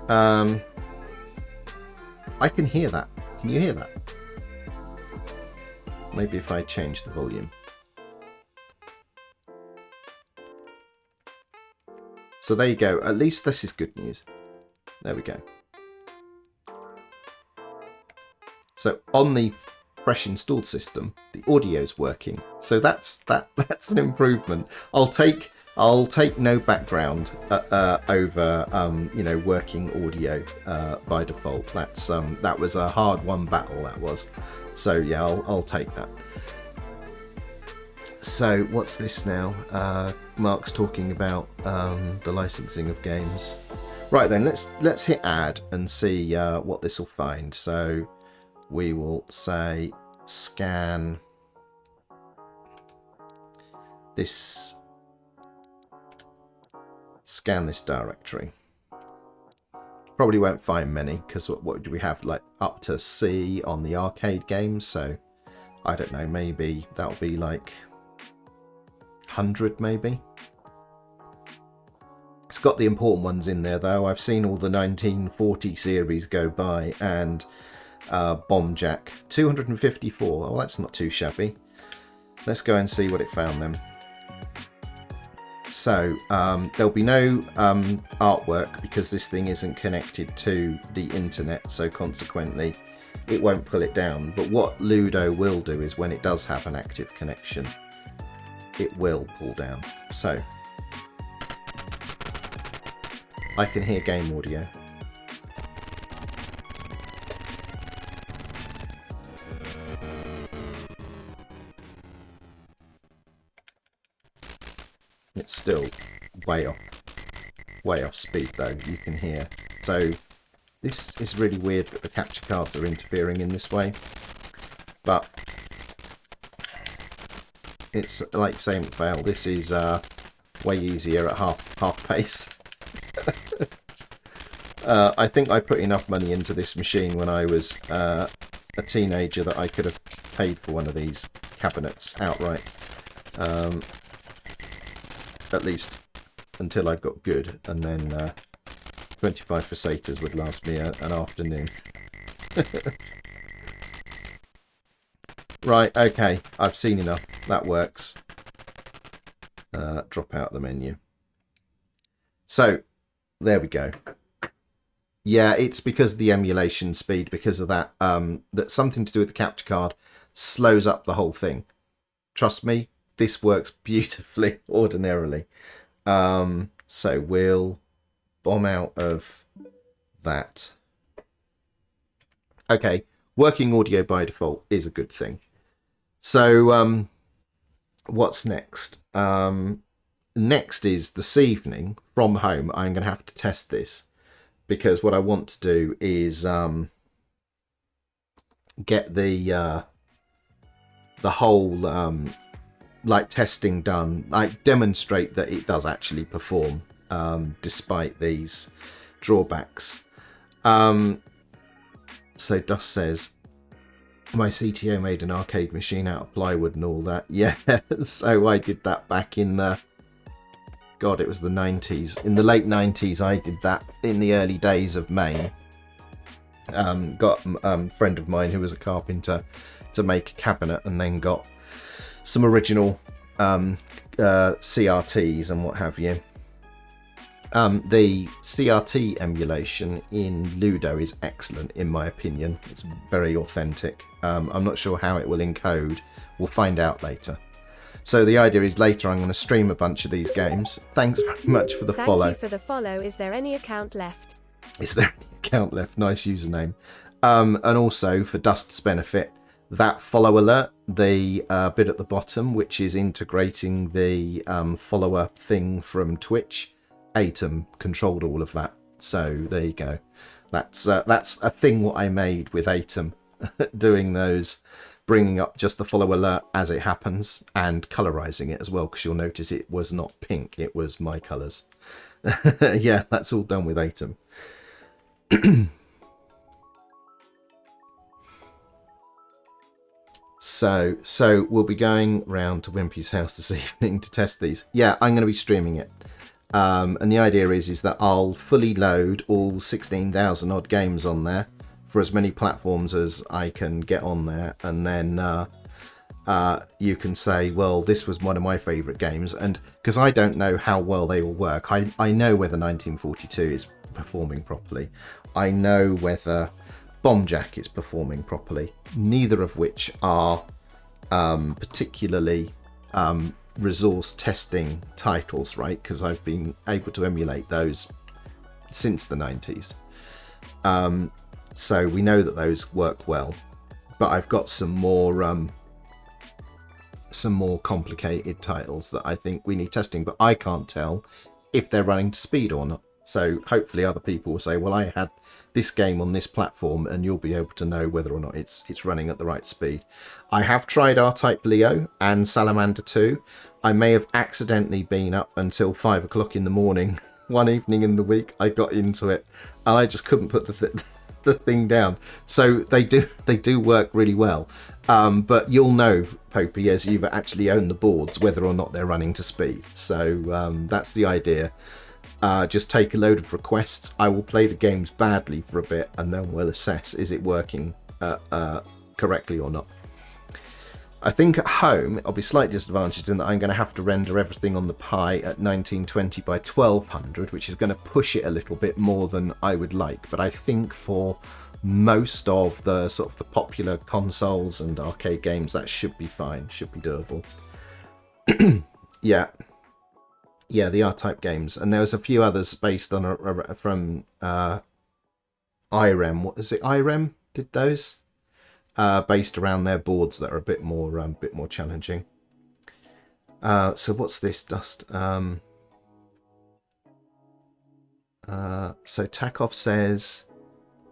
I can hear that. Can you hear that? Maybe if I change the volume. So there you go. At least this is good news. There we go. So on the fresh installed system, the audio's working. So that's an improvement. I'll take no background over working audio by default. That was a hard-won battle, that was. So yeah, I'll take that. So what's this now? Mark's talking about the licensing of games. Right then, let's hit add and see what this will find. So we will say scan this directory. Probably won't find many because what do we have, like up to C on the arcade games? So I don't know, maybe that'll be like 100 maybe. It's got the important ones in there though. I've seen all the 1940 series go by, and Bomb Jack 254. Well, that's not too shabby. Let's go and see what it found then. So there'll be no artwork because this thing isn't connected to the internet, so consequently it won't pull it down. But what Ludo will do is when it does have an active connection, it will pull down. So I can hear game audio. It's still way off speed though, you can hear. So this is really weird that the capture cards are interfering in this way. But it's like same fail. This is way easier at half pace. I think I put enough money into this machine when I was a teenager that I could have paid for one of these cabinets outright. At least until I got good, and then 25 pesetas would last me an afternoon. Right, okay, I've seen enough. That works. Drop out the menu. So, there we go. Yeah, it's because of the emulation speed, because of that. That's something to do with the capture card slows up the whole thing. Trust me, this works beautifully ordinarily. So we'll bomb out of that. Okay, working audio by default is a good thing. So what's next? Next is this evening from home. I'm going to have to test this, because what I want to do is get the whole like testing done, like demonstrate that it does actually perform despite these drawbacks. So Dust says, my CTO made an arcade machine out of plywood and all that. Yeah, so I did that back in the, God, it was the 90s. In the late 90s, I did that in the early days of Maine. Got a friend of mine who was a carpenter to make a cabinet, and then got some original CRTs and what have you. The CRT emulation in Ludo is excellent, in my opinion. It's very authentic. I'm not sure how it will encode. We'll find out later. So the idea is later I'm going to stream a bunch of these games. Thanks very much for the follow. Thank you for the follow. Is there any account left? Is there any account left? Nice username. And also, for Dust's benefit, that follow alert, the bit at the bottom, which is integrating the follower thing from Twitch, Atom controlled all of that. So there you go. That's a thing what I made with Atom, doing those, bringing up just the follow alert as it happens, and colorizing it as well, because you'll notice it was not pink, it was my colors. Yeah, that's all done with Atom. So we'll be going round to Wimpy's house this evening to test these. Yeah, I'm going to be streaming it. And the idea is that I'll fully load all 16,000 odd games on there for as many platforms as I can get on there. And then you can say, well, this was one of my favourite games. And because I don't know how well they all work, I know whether 1942 is performing properly. I know whether Bomb Jack is performing properly. Neither of which are particularly resource testing titles, right? Because I've been able to emulate those since the 90s. So we know that those work well. But I've got some more complicated titles that I think we need testing, but I can't tell if they're running to speed or not. So hopefully other people will say, well, I had this game on this platform, and you'll be able to know whether or not it's running at the right speed. I have tried R-Type Leo and Salamander 2. I may have accidentally been up until 5 o'clock in the morning one evening in the week. I got into it and I just couldn't put the thing down. So they do work really well. But you'll know, Popey, as you've actually owned the boards, whether or not they're running to speed. So that's the idea. Just take a load of requests. I will play the games badly for a bit, and then we'll assess, is it working correctly or not. I think at home I'll be slightly disadvantaged in that I'm going to have to render everything on the Pi at 1920 by 1200, which is going to push it a little bit more than I would like. But I think for most of the sort of the popular consoles and arcade games, that should be fine, should be doable. Yeah, the R-Type games, and there was a few others based on from IREM. What is it? IREM did those based around their boards that are a bit more challenging. So what's this, Dust? So Takov says,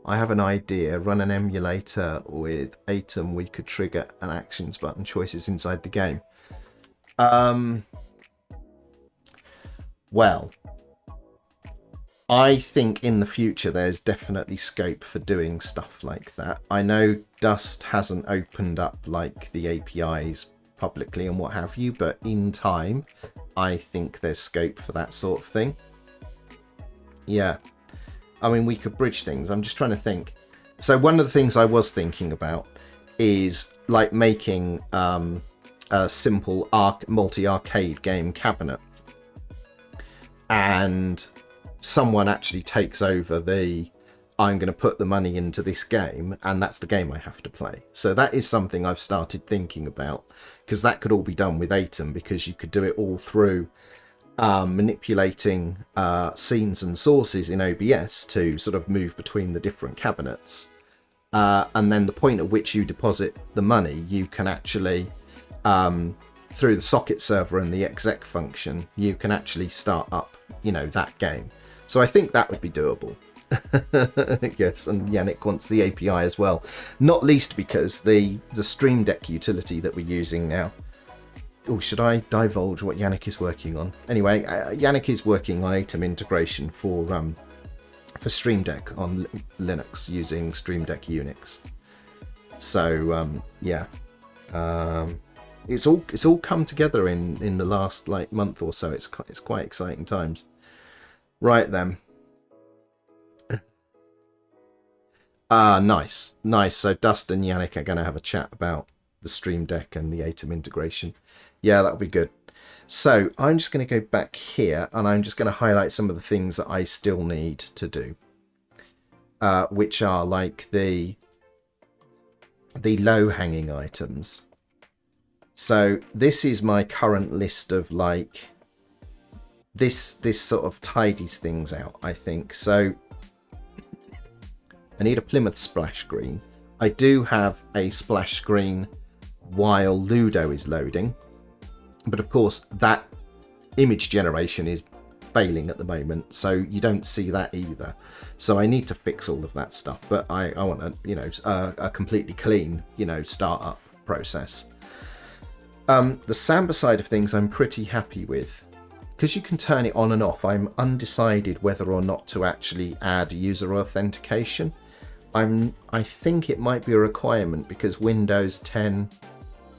I have an idea. Run an emulator with Atom. We could trigger an actions button choices inside the game. Well, I think in the future there's definitely scope for doing stuff like that. I know Dust hasn't opened up like the APIs publicly and what have you, but in time I think there's scope for that sort of thing. Yeah, I mean, we could bridge things. I'm just trying to think. So one of the things I was thinking about is like making a simple multi-arcade game cabinet, and someone actually takes over I'm going to put the money into this game, and that's the game I have to play. So that is something I've started thinking about, because that could all be done with Atom, because you could do it all through manipulating scenes and sources in OBS to sort of move between the different cabinets. And then the point at which you deposit the money, you can actually, through the socket server and the exec function, you can actually start up, that game. So I think that would be doable. Yes, and Yannick wants the API as well, not least because the Stream Deck utility that we're using now. Oh, should I divulge what Yannick is working on? Anyway, Yannick is working on Atom integration for Stream Deck on Linux using Stream Deck Unix. So yeah, it's all come together in the last month or so. It's quite exciting times. Right then. Nice. So Dust and Yannick are going to have a chat about the Stream Deck and the Atom integration. Yeah, that'll be good. So I'm just going to go back here, and I'm just going to highlight some of the things that I still need to do, which are like the low-hanging items. So this is my current list of this sort of tidies things out, I think. So I need a Plymouth splash screen. I do have a splash screen while Ludo is loading, but of course that image generation is failing at the moment, so you don't see that either. So I need to fix all of that stuff, but I want a completely clean startup process. The Samba side of things I'm pretty happy with, because you can turn it on and off. I'm undecided whether or not to actually add user authentication. I think it might be a requirement because Windows 10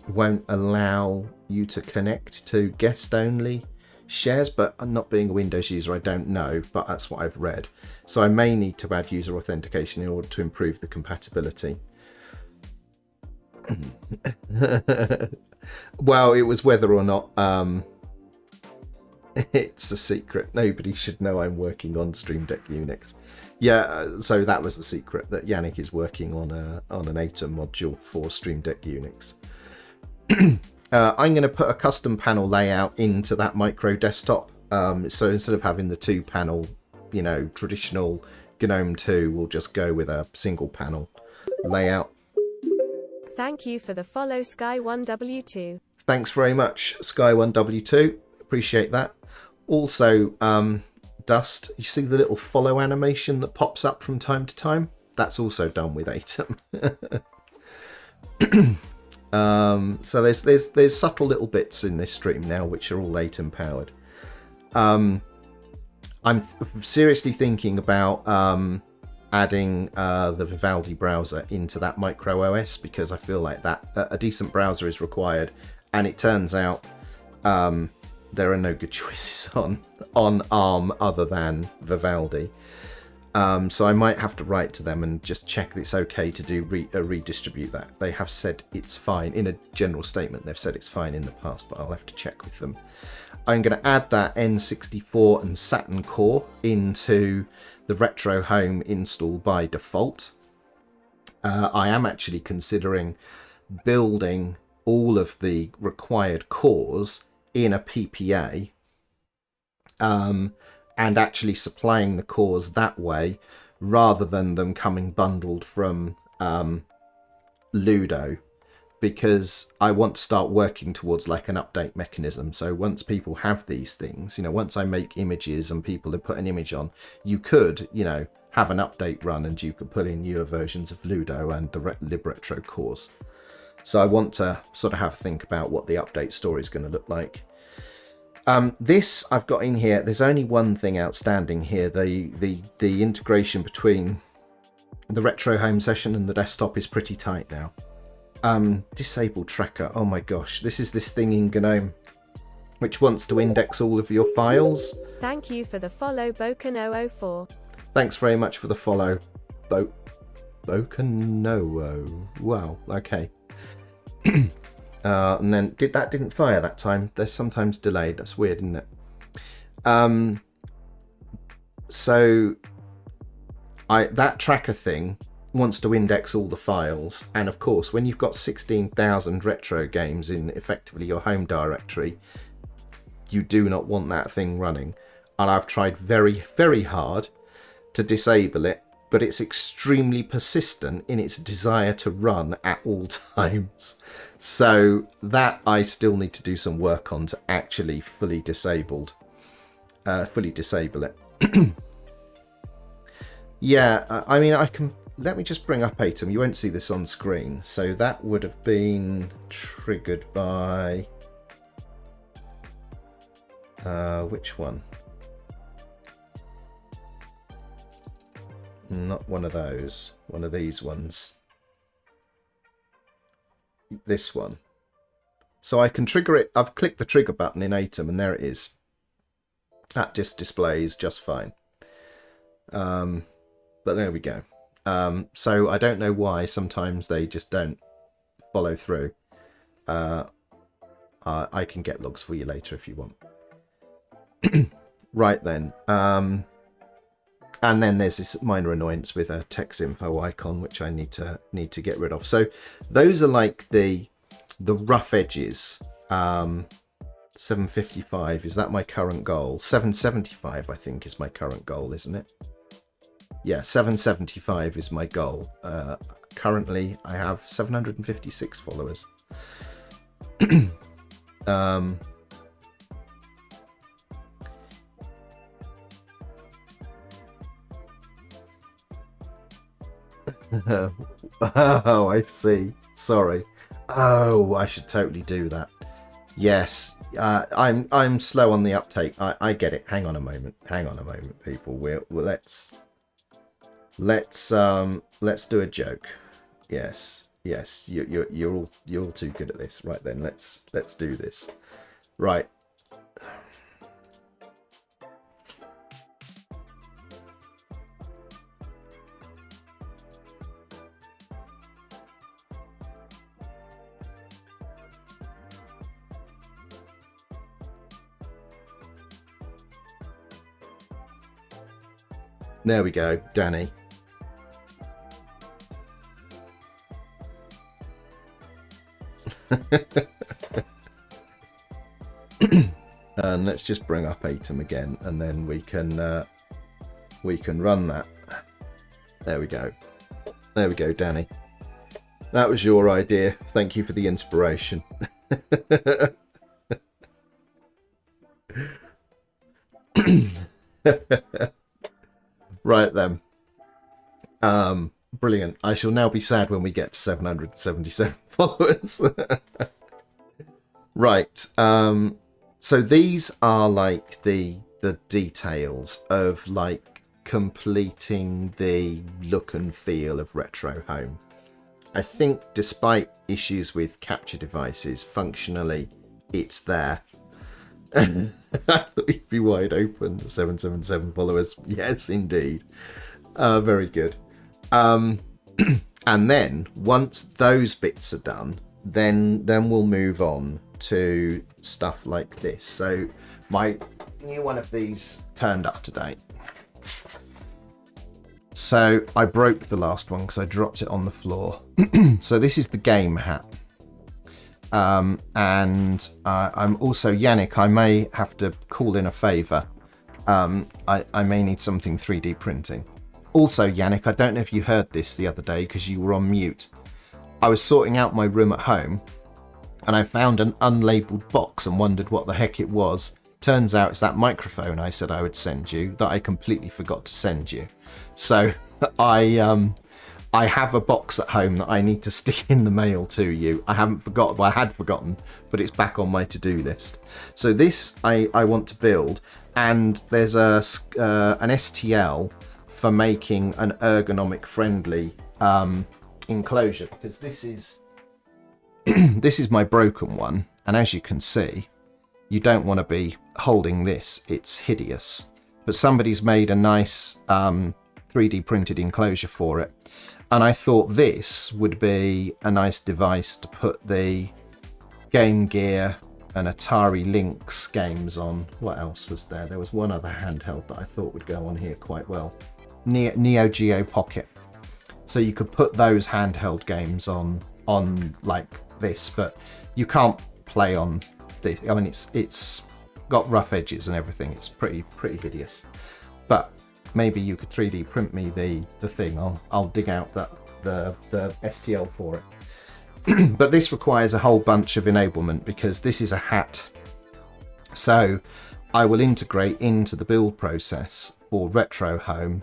won't allow you to connect to guest only shares, but not being a Windows user, I don't know, but that's what I've read. So I may need to add user authentication in order to improve the compatibility. Well, it was whether or not it's a secret. Nobody should know I'm working on Stream Deck Unix. Yeah, so that was the secret, that Yannick is working on an Atom module for Stream Deck Unix. I'm going to put a custom panel layout into that micro desktop. So instead of having the 2-panel, traditional GNOME 2, we'll just go with a single panel layout. Thank you for the follow, Sky1W2. Thanks very much, Sky1W2. Appreciate that. Also, Dust, you see the little follow animation that pops up from time to time? That's also done with Atom. So there's subtle little bits in this stream now which are all Atom powered. I'm seriously thinking about adding the Vivaldi browser into that micro OS, because I feel like that a decent browser is required, and it turns out there are no good choices on ARM other than Vivaldi. So I might have to write to them and just check that it's okay to do redistribute that. They have said it's fine. In a general statement, they've said it's fine in the past, but I'll have to check with them. I'm going to add that N64 and Saturn core into the Retro Home install by default. I am actually considering building all of the required cores in a PPA, and actually supplying the cores that way rather than them coming bundled from Ludo, because I want to start working towards like an update mechanism. So once people have these things, once I make images and people have put an image on, you could, have an update run and you could put in newer versions of Ludo and the libretro cores. So I want to sort of have a think about what the update story is going to look like. This I've got in here. There's only one thing outstanding here. The integration between the retro home session and the desktop is pretty tight now. Disable tracker. Oh my gosh, this is this thing in GNOME which wants to index all of your files. Thank you for the follow, Bokan004. Thanks very much for the follow, Bokan0. Wow, okay. And then that didn't fire that time. They're sometimes delayed. That's weird, isn't it? So that tracker thing wants to index all the files, and of course when you've got 16,000 retro games in effectively your home directory, you do not want that thing running. And I've tried very, very hard to disable it, but it's extremely persistent in its desire to run at all times. So that I still need to do some work on to actually fully disable it. Yeah, I mean, I can. Let me just bring up Atom. You won't see this on screen. So that would have been triggered by... which one? Not one of those. One of these ones. This one. So I can trigger it. I've clicked the trigger button in Atom and there it is. That just displays just fine. But there we go. So I don't know why sometimes they just don't follow through. I can get logs for you later if you want. Right then. And then there's this minor annoyance with a text info icon which I need to get rid of. So those are like the rough edges. 755, is that my current goal? 775 I think is my current goal, isn't it? Yeah, 775 is my goal. Currently, I have 756 followers. Oh, I see. Sorry. Oh, I should totally do that. Yes, I'm slow on the uptake. I get it. Hang on a moment. Hang on a moment, people. Let's do a joke. Yes, you're all too good at this. Right then, let's do this. Right. There we go, Danny. And let's just bring up Atom again, and then we can run that. There we go. There we go, Danny. That was your idea. Thank you for the inspiration. Right then. Brilliant. I shall now be sad when we get to 777 followers. Right. So these are like the details of like completing the look and feel of Retro Home. I think despite issues with capture devices, functionally it's there. We'd be wide open. 777 followers. Yes, indeed. Very good. And then once those bits are done, then we'll move on to stuff like this. So my new one of these turned up today. So I broke the last one because I dropped it on the floor. So this is the game hat. And I'm also, Yannick, I may have to call in a favour. I may need something 3D printing. Also, Yannick, I don't know if you heard this the other day because you were on mute. I was sorting out my room at home and I found an unlabeled box and wondered what the heck it was. Turns out it's that microphone I said I would send you that I completely forgot to send you. So I have a box at home that I need to stick in the mail to you. I haven't forgotten, well, I had forgotten, but it's back on my to-do list. So this I want to build, and there's an STL for making an ergonomic friendly enclosure, because this is this is my broken one, and as you can see, you don't want to be holding this. It's hideous, but somebody's made a nice 3D printed enclosure for it, and I thought this would be a nice device to put the Game Gear and Atari Lynx games on. What else was there? There was one other handheld that I thought would go on here quite well. Neo Geo Pocket. So you could put those handheld games on like this, but you can't play on this. I mean, it's got rough edges and everything. It's pretty hideous. But maybe you could 3D print me the thing. I'll dig out the STL for it. But this requires a whole bunch of enablement because this is a hat. So I will integrate into the build process for Retro Home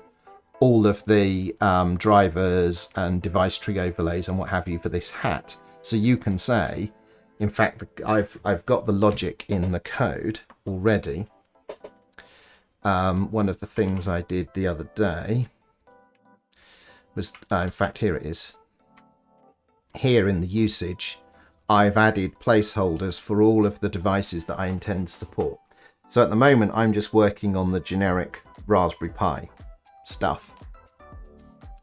all of the drivers and device tree overlays and what have you for this hat. So you can say, in fact, I've got the logic in the code already. One of the things I did the other day was, in fact, here it is. Here in the usage, I've added placeholders for all of the devices that I intend to support. So at the moment, I'm just working on the generic Raspberry Pi stuff.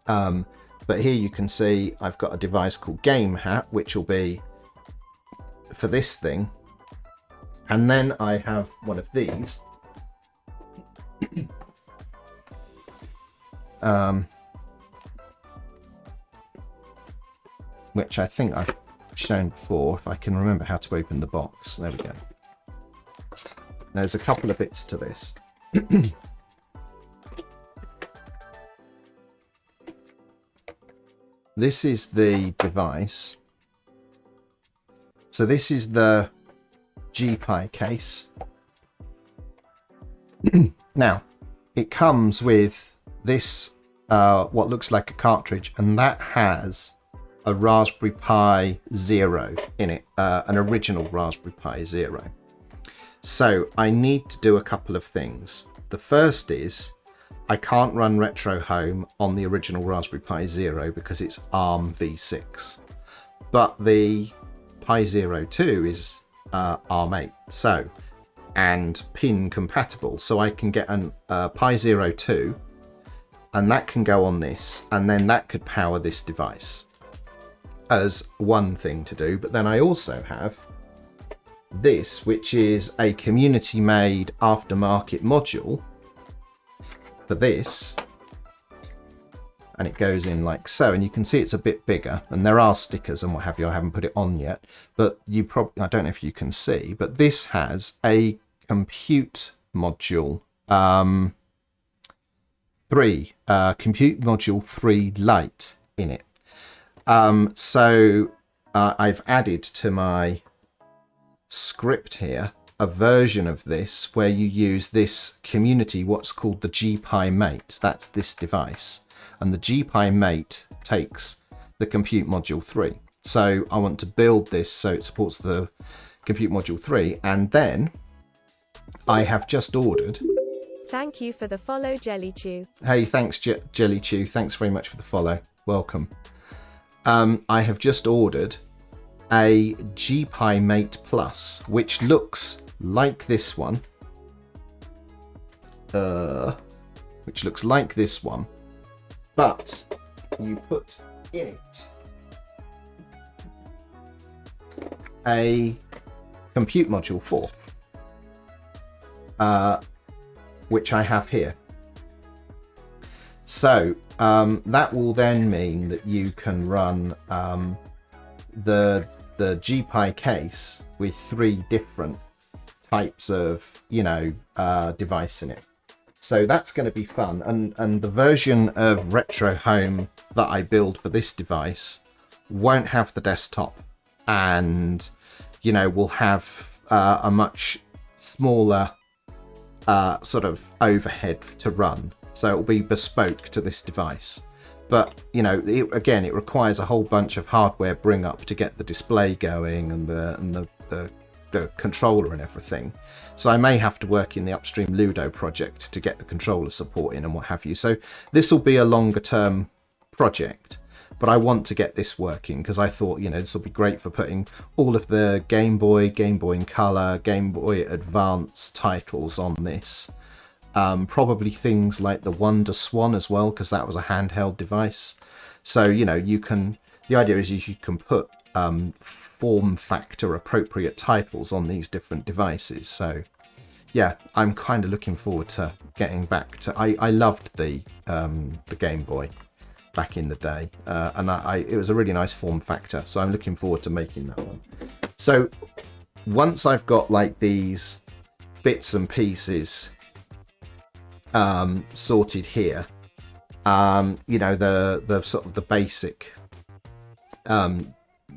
But here you can see I've got a device called Game Hat, which will be for this thing. And then I have one of these. Which I think I've shown before, if I can remember how to open the box. There we go. There's a couple of bits to this. This is the device. So this is the GPI case. Now, it comes with this, what looks like a cartridge, and that has a Raspberry Pi Zero in it, an original Raspberry Pi Zero. So I need to do a couple of things. The first is I can't run Retro Home on the original Raspberry Pi Zero because it's ARM v6, but the Pi Zero 2 is ARM 8, so, and pin compatible, so I can get an Pi Zero 2, and that can go on this, and then that could power this device as one thing to do. But then I also have this, which is a community made aftermarket module for this, and it goes in like so, and you can see it's a bit bigger, and there are stickers and what have you. I haven't put it on yet, but you probably, I don't know if you can see, but this has a compute module 3 compute module 3 Lite in it. So I've added to my script here a version of this where you use this community, what's called the GPI Mate. That's this device, and the GPI Mate takes the compute module 3. So I want to build this so it supports the compute module 3, and then I have just ordered. Thank you for the follow, Jelly Chew. Hey, thanks Jelly Chew. Thanks very much for the follow. Welcome. I have just ordered a GPI Mate Plus, which looks like this one. Which looks like this one, but you put in it a compute module 4, which I have here. So that will then mean that you can run the GPI case with 3 different types of, device in it. So that's going to be fun. And the version of Retro Home that I build for this device won't have the desktop, and will have a much smaller sort of overhead to run. So it'll be bespoke to this device. But, it requires a whole bunch of hardware bring up to get the display going and the controller and everything. So I may have to work in the upstream Ludo project to get the controller support in and what have you. So this will be a longer term project, but I want to get this working because I thought, this will be great for putting all of the Game Boy in Color, Game Boy Advance titles on this. Probably things like the Wonder Swan as well, because that was a handheld device. So, the idea is you can put form factor appropriate titles on these different devices. So, yeah, I'm kind of looking forward to getting back to... I loved the Game Boy back in the day, and it was a really nice form factor. So I'm looking forward to making that one. So once I've got like these bits and pieces sorted here, the sort of the basic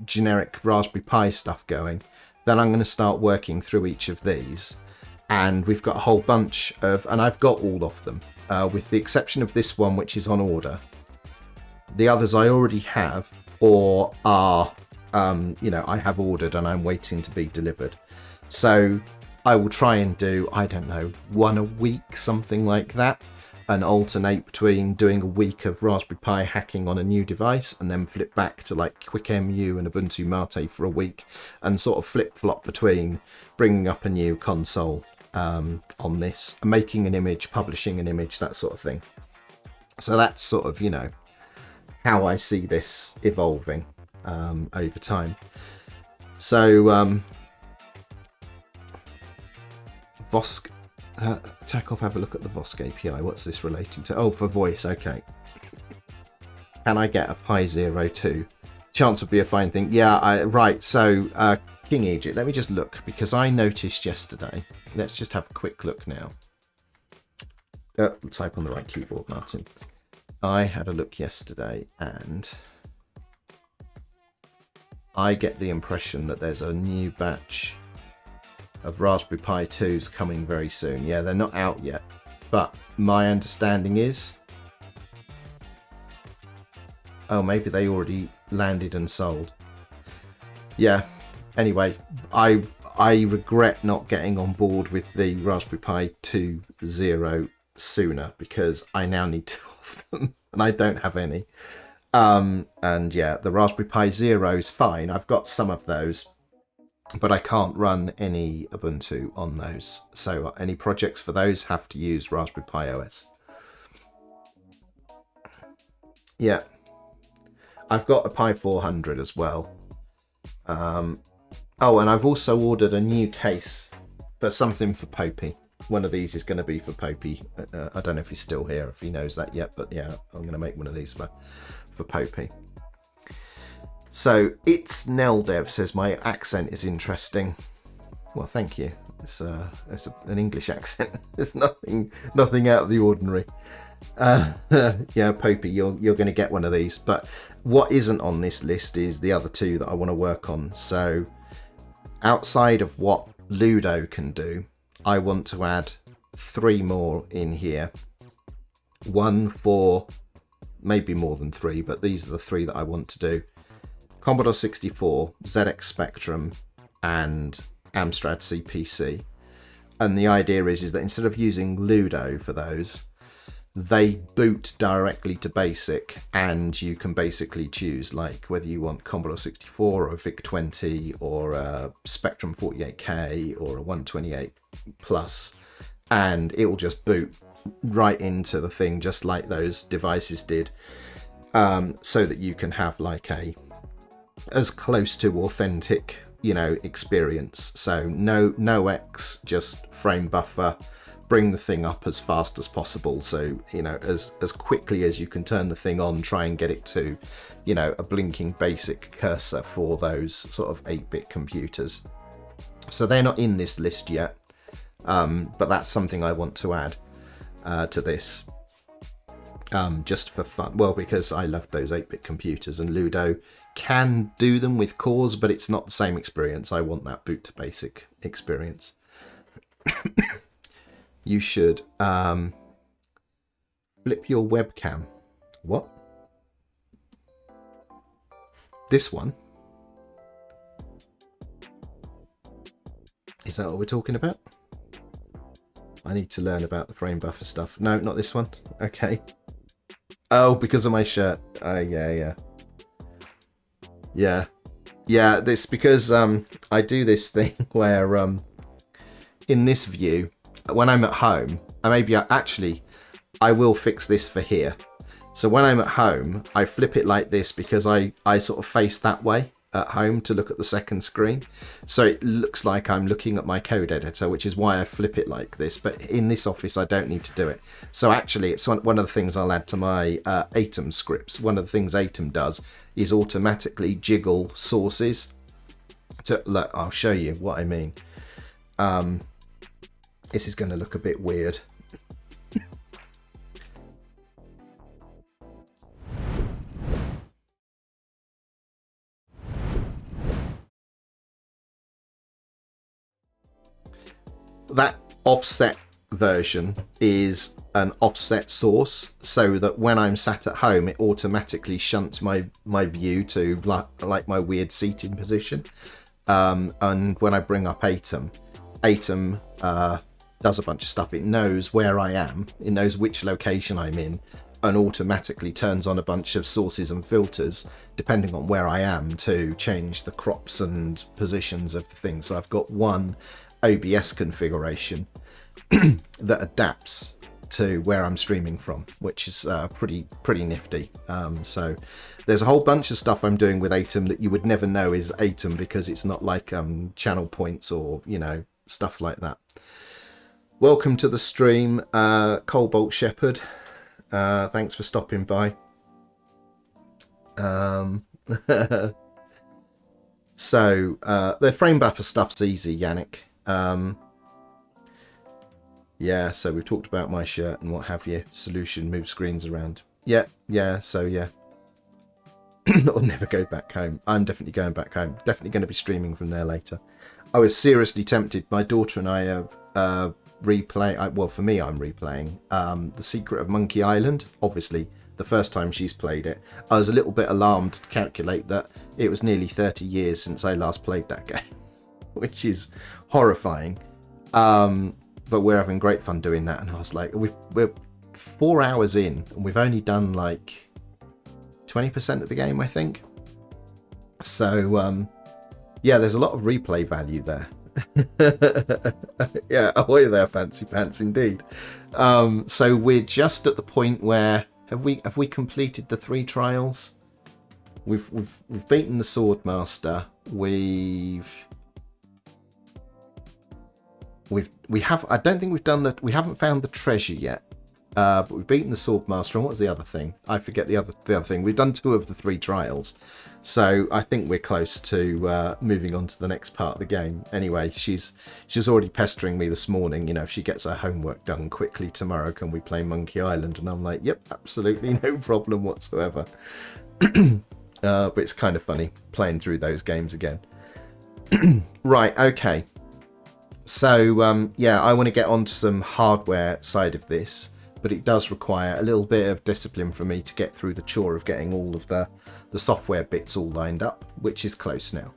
generic Raspberry Pi stuff going, then I'm going to start working through each of these. And we've got a whole bunch of, and I've got all of them, with the exception of this one, which is on order. The others I already have, or are, I have ordered and I'm waiting to be delivered. So I will try and do, I don't know, one a week, something like that, and alternate between doing a week of Raspberry Pi hacking on a new device and then flip back to like QuickEmu and Ubuntu Mate for a week, and sort of flip-flop between bringing up a new console on this, making an image, publishing an image, that sort of thing. So that's sort of, how I see this evolving over time. So Vosk, Takeoff, have a look at the Vosk API. What's this relating to? Oh, for voice, okay. Can I get a Pi 02? Chance would be a fine thing. Yeah, right, so King Egypt, let me just look, because I noticed yesterday, let's just have a quick look now. Type on the right keyboard, Martin. I had a look yesterday and I get the impression that there's a new batch of Raspberry Pi 2s coming very soon. Yeah, they're not out yet, but my understanding is... Oh, maybe they already landed and sold. Yeah, anyway, I regret not getting on board with the Raspberry Pi 2.0 sooner, because I now need two of them and I don't have any. And yeah, the Raspberry Pi Zero is fine. I've got some of those, but I can't run any Ubuntu on those. So any projects for those have to use Raspberry Pi OS. Yeah. I've got a Pi 400 as well. Oh, and I've also ordered a new case for something for Popey. One of these is going to be for Popey. I don't know if he's still here, if he knows that yet, but yeah, I'm going to make one of these for Popey. So it's Neldev says my accent is interesting. Well, thank you. It's an English accent. There's nothing out of the ordinary. Yeah, Popey, you're going to get one of these. But what isn't on this list is the other two that I want to work on. So outside of what Ludo can do, I want to add 3 more in here. One for maybe more than 3, but these are the 3 that I want to do. Commodore 64, ZX Spectrum, and Amstrad CPC. And the idea is that instead of using Ludo for those, they boot directly to BASIC, and you can basically choose like whether you want Commodore 64 or a VIC-20 or a Spectrum 48K or a 128 Plus, and it will just boot right into the thing just like those devices did, so that you can have like a as close to authentic experience. So no X, just frame buffer, bring the thing up as fast as possible, so as quickly as you can turn the thing on, try and get it to a blinking basic cursor for those sort of 8-bit computers. So they're not in this list yet, but that's something I want to add to this. just for fun. Well, because I loved those 8-bit computers, and Ludo can do them with cores, but it's not the same experience. I want that boot to basic experience. You should flip your webcam. What? This one? Is that what we're talking about? I need to learn about the frame buffer stuff. No, not this one. Okay. Oh, because of my shirt. Yeah. This because I do this thing where in this view, when I'm at home, I will fix this for here. So when I'm at home, I flip it like this because I sort of face that way at home to look at the second screen. So it looks like I'm looking at my code editor, which is why I flip it like this. But in this office, I don't need to do it. So actually, it's one of the things I'll add to my Atom scripts. One of the things Atom does is automatically jiggle sources. Look, I'll show you what I mean. This is going to look a bit weird. That offset version is an offset source, so that when I'm sat at home, it automatically shunts my view to like my weird seating position. And when I bring up Atom does a bunch of stuff. It knows where I am, it knows which location I'm in, and automatically turns on a bunch of sources and filters depending on where I am to change the crops and positions of the thing. So I've got one OBS configuration that adapts to where I'm streaming from, which is pretty nifty. So there's a whole bunch of stuff I'm doing with Atom that you would never know is Atom, because it's not like channel points or stuff like that. Welcome to the stream, Cobalt Shepherd. Thanks for stopping by. So the frame buffer stuff's easy, Yannick. Yeah, so we've talked about my shirt and what have you. Solution, move screens around. Yeah, so yeah. I'll never go back home. I'm definitely going back home. Definitely going to be streaming from there later. I was seriously tempted. My daughter and I are well, for me, I'm replaying The Secret of Monkey Island. Obviously, the first time she's played it, I was a little bit alarmed to calculate that it was nearly 30 years since I last played that game, which is horrifying. But we're having great fun doing that, and I was like, we're 4 hours in, and we've only done like 20% of the game, I think. So yeah, there's a lot of replay value there. Yeah, ahoy there, fancy pants, indeed. So we're just at the point where have we completed the 3 trials? We've beaten the Swordmaster. We haven't found the treasure yet. But we've beaten the Swordmaster, and what was the other thing? I forget the other thing. We've done 2 of the 3 trials, so I think we're close to moving on to the next part of the game. Anyway, she's already pestering me this morning. If she gets her homework done quickly tomorrow, can we play Monkey Island? And I'm like, yep, absolutely, no problem whatsoever. But it's kind of funny playing through those games again. Right, okay. So yeah, I want to get onto some hardware side of this. But it does require a little bit of discipline for me to get through the chore of getting all of the software bits all lined up, which is close now.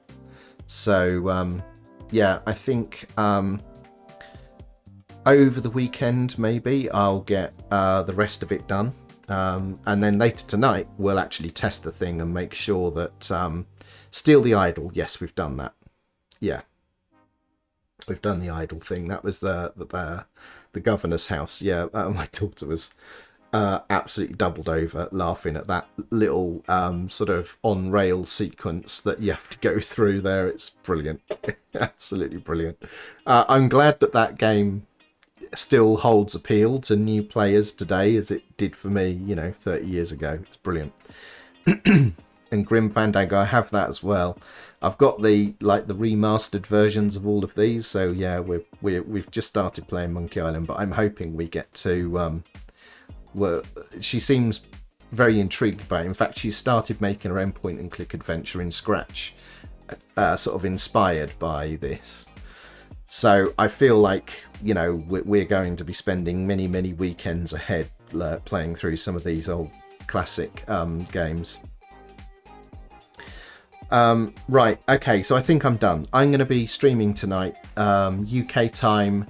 So yeah, I think over the weekend maybe I'll get the rest of it done, and then later tonight we'll actually test the thing and make sure that Steal the Idol. Yes, we've done that. Yeah, we've done the idol thing. That was the governor's house. Yeah, my daughter was absolutely doubled over laughing at that little sort of on-rail sequence that you have to go through there. It's brilliant. Absolutely brilliant. I'm glad that game still holds appeal to new players today as it did for me, 30 years ago. It's brilliant. And Grim Fandango, I have that as well. I've got the remastered versions of all of these, so yeah, we've just started playing Monkey Island, but I'm hoping we get to she seems very intrigued by it. In fact, she started making her own point and click adventure in Scratch, sort of inspired by this. So I feel like, you know, we're going to be spending many weekends ahead playing through some of these old classic games. Right, okay, so I think I'm done. I'm going to be streaming tonight, UK time.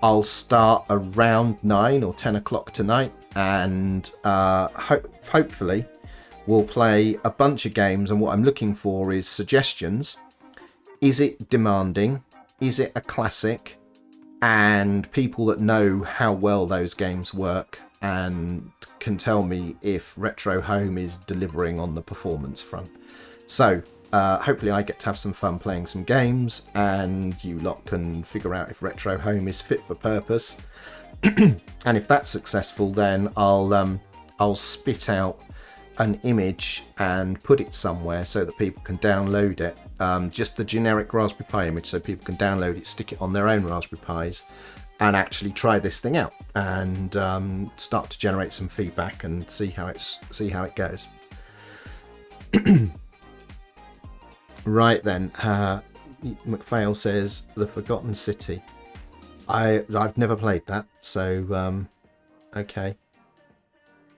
I'll start around 9 or 10 o'clock tonight, and hopefully we'll play a bunch of games. And what I'm looking for is suggestions. Is it demanding? Is it a classic? And people that know how well those games work and can tell me if Retro Home is delivering on the performance front. So hopefully I get to have some fun playing some games, and you lot can figure out if Retro Home is fit for purpose. And if that's successful, then I'll spit out an image and put it somewhere so that people can download it. Just the generic Raspberry Pi image, so people can download it, stick it on their own Raspberry Pis, and actually try this thing out and start to generate some feedback and see how it goes. Right then, McPhail says The Forgotten City. I've never played that, so okay.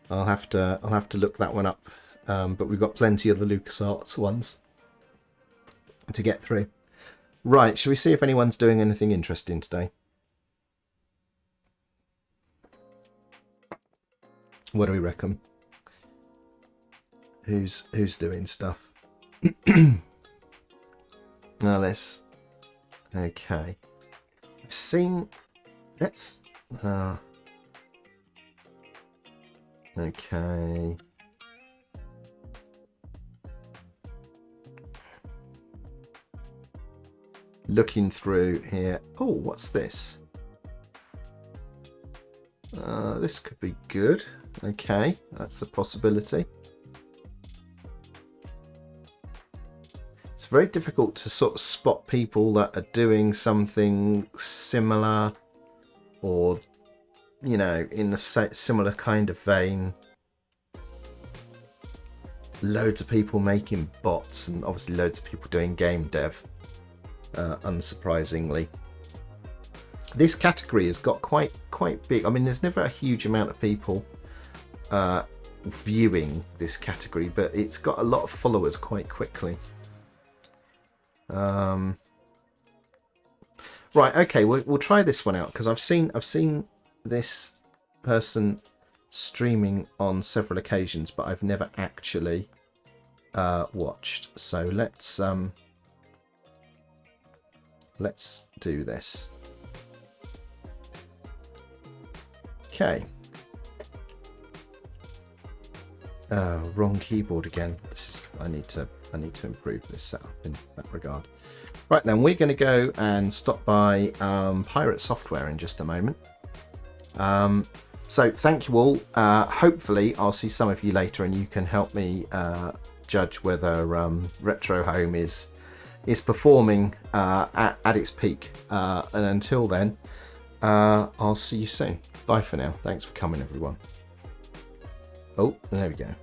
I'll have to look that one up. But we've got plenty of the LucasArts ones to get through. Right, shall we see if anyone's doing anything interesting today? What do we reckon? Who's doing stuff? Now this. Okay. I've seen. Let's. Okay. Looking through here. Oh, what's this? This could be good. Okay, that's a possibility. It's very difficult to sort of spot people that are doing something similar, or, you know, in the similar kind of vein. Loads of people making bots, and obviously loads of people doing game dev, unsurprisingly. This category has got quite big. I mean, there's never a huge amount of people viewing this category, but it's got a lot of followers quite quickly. Right, okay, we'll try this one out, because I've seen this person streaming on several occasions, but I've never actually watched. So let's do this. Okay. Wrong keyboard again. I need to improve this setup in that regard. Right then, we're going to go and stop by Pirate Software in just a moment. So thank you all. Hopefully I'll see some of you later, and you can help me judge whether Retro Home is performing at its peak. And until then, I'll see you soon. Bye for now. Thanks for coming, everyone. Oh, there we go.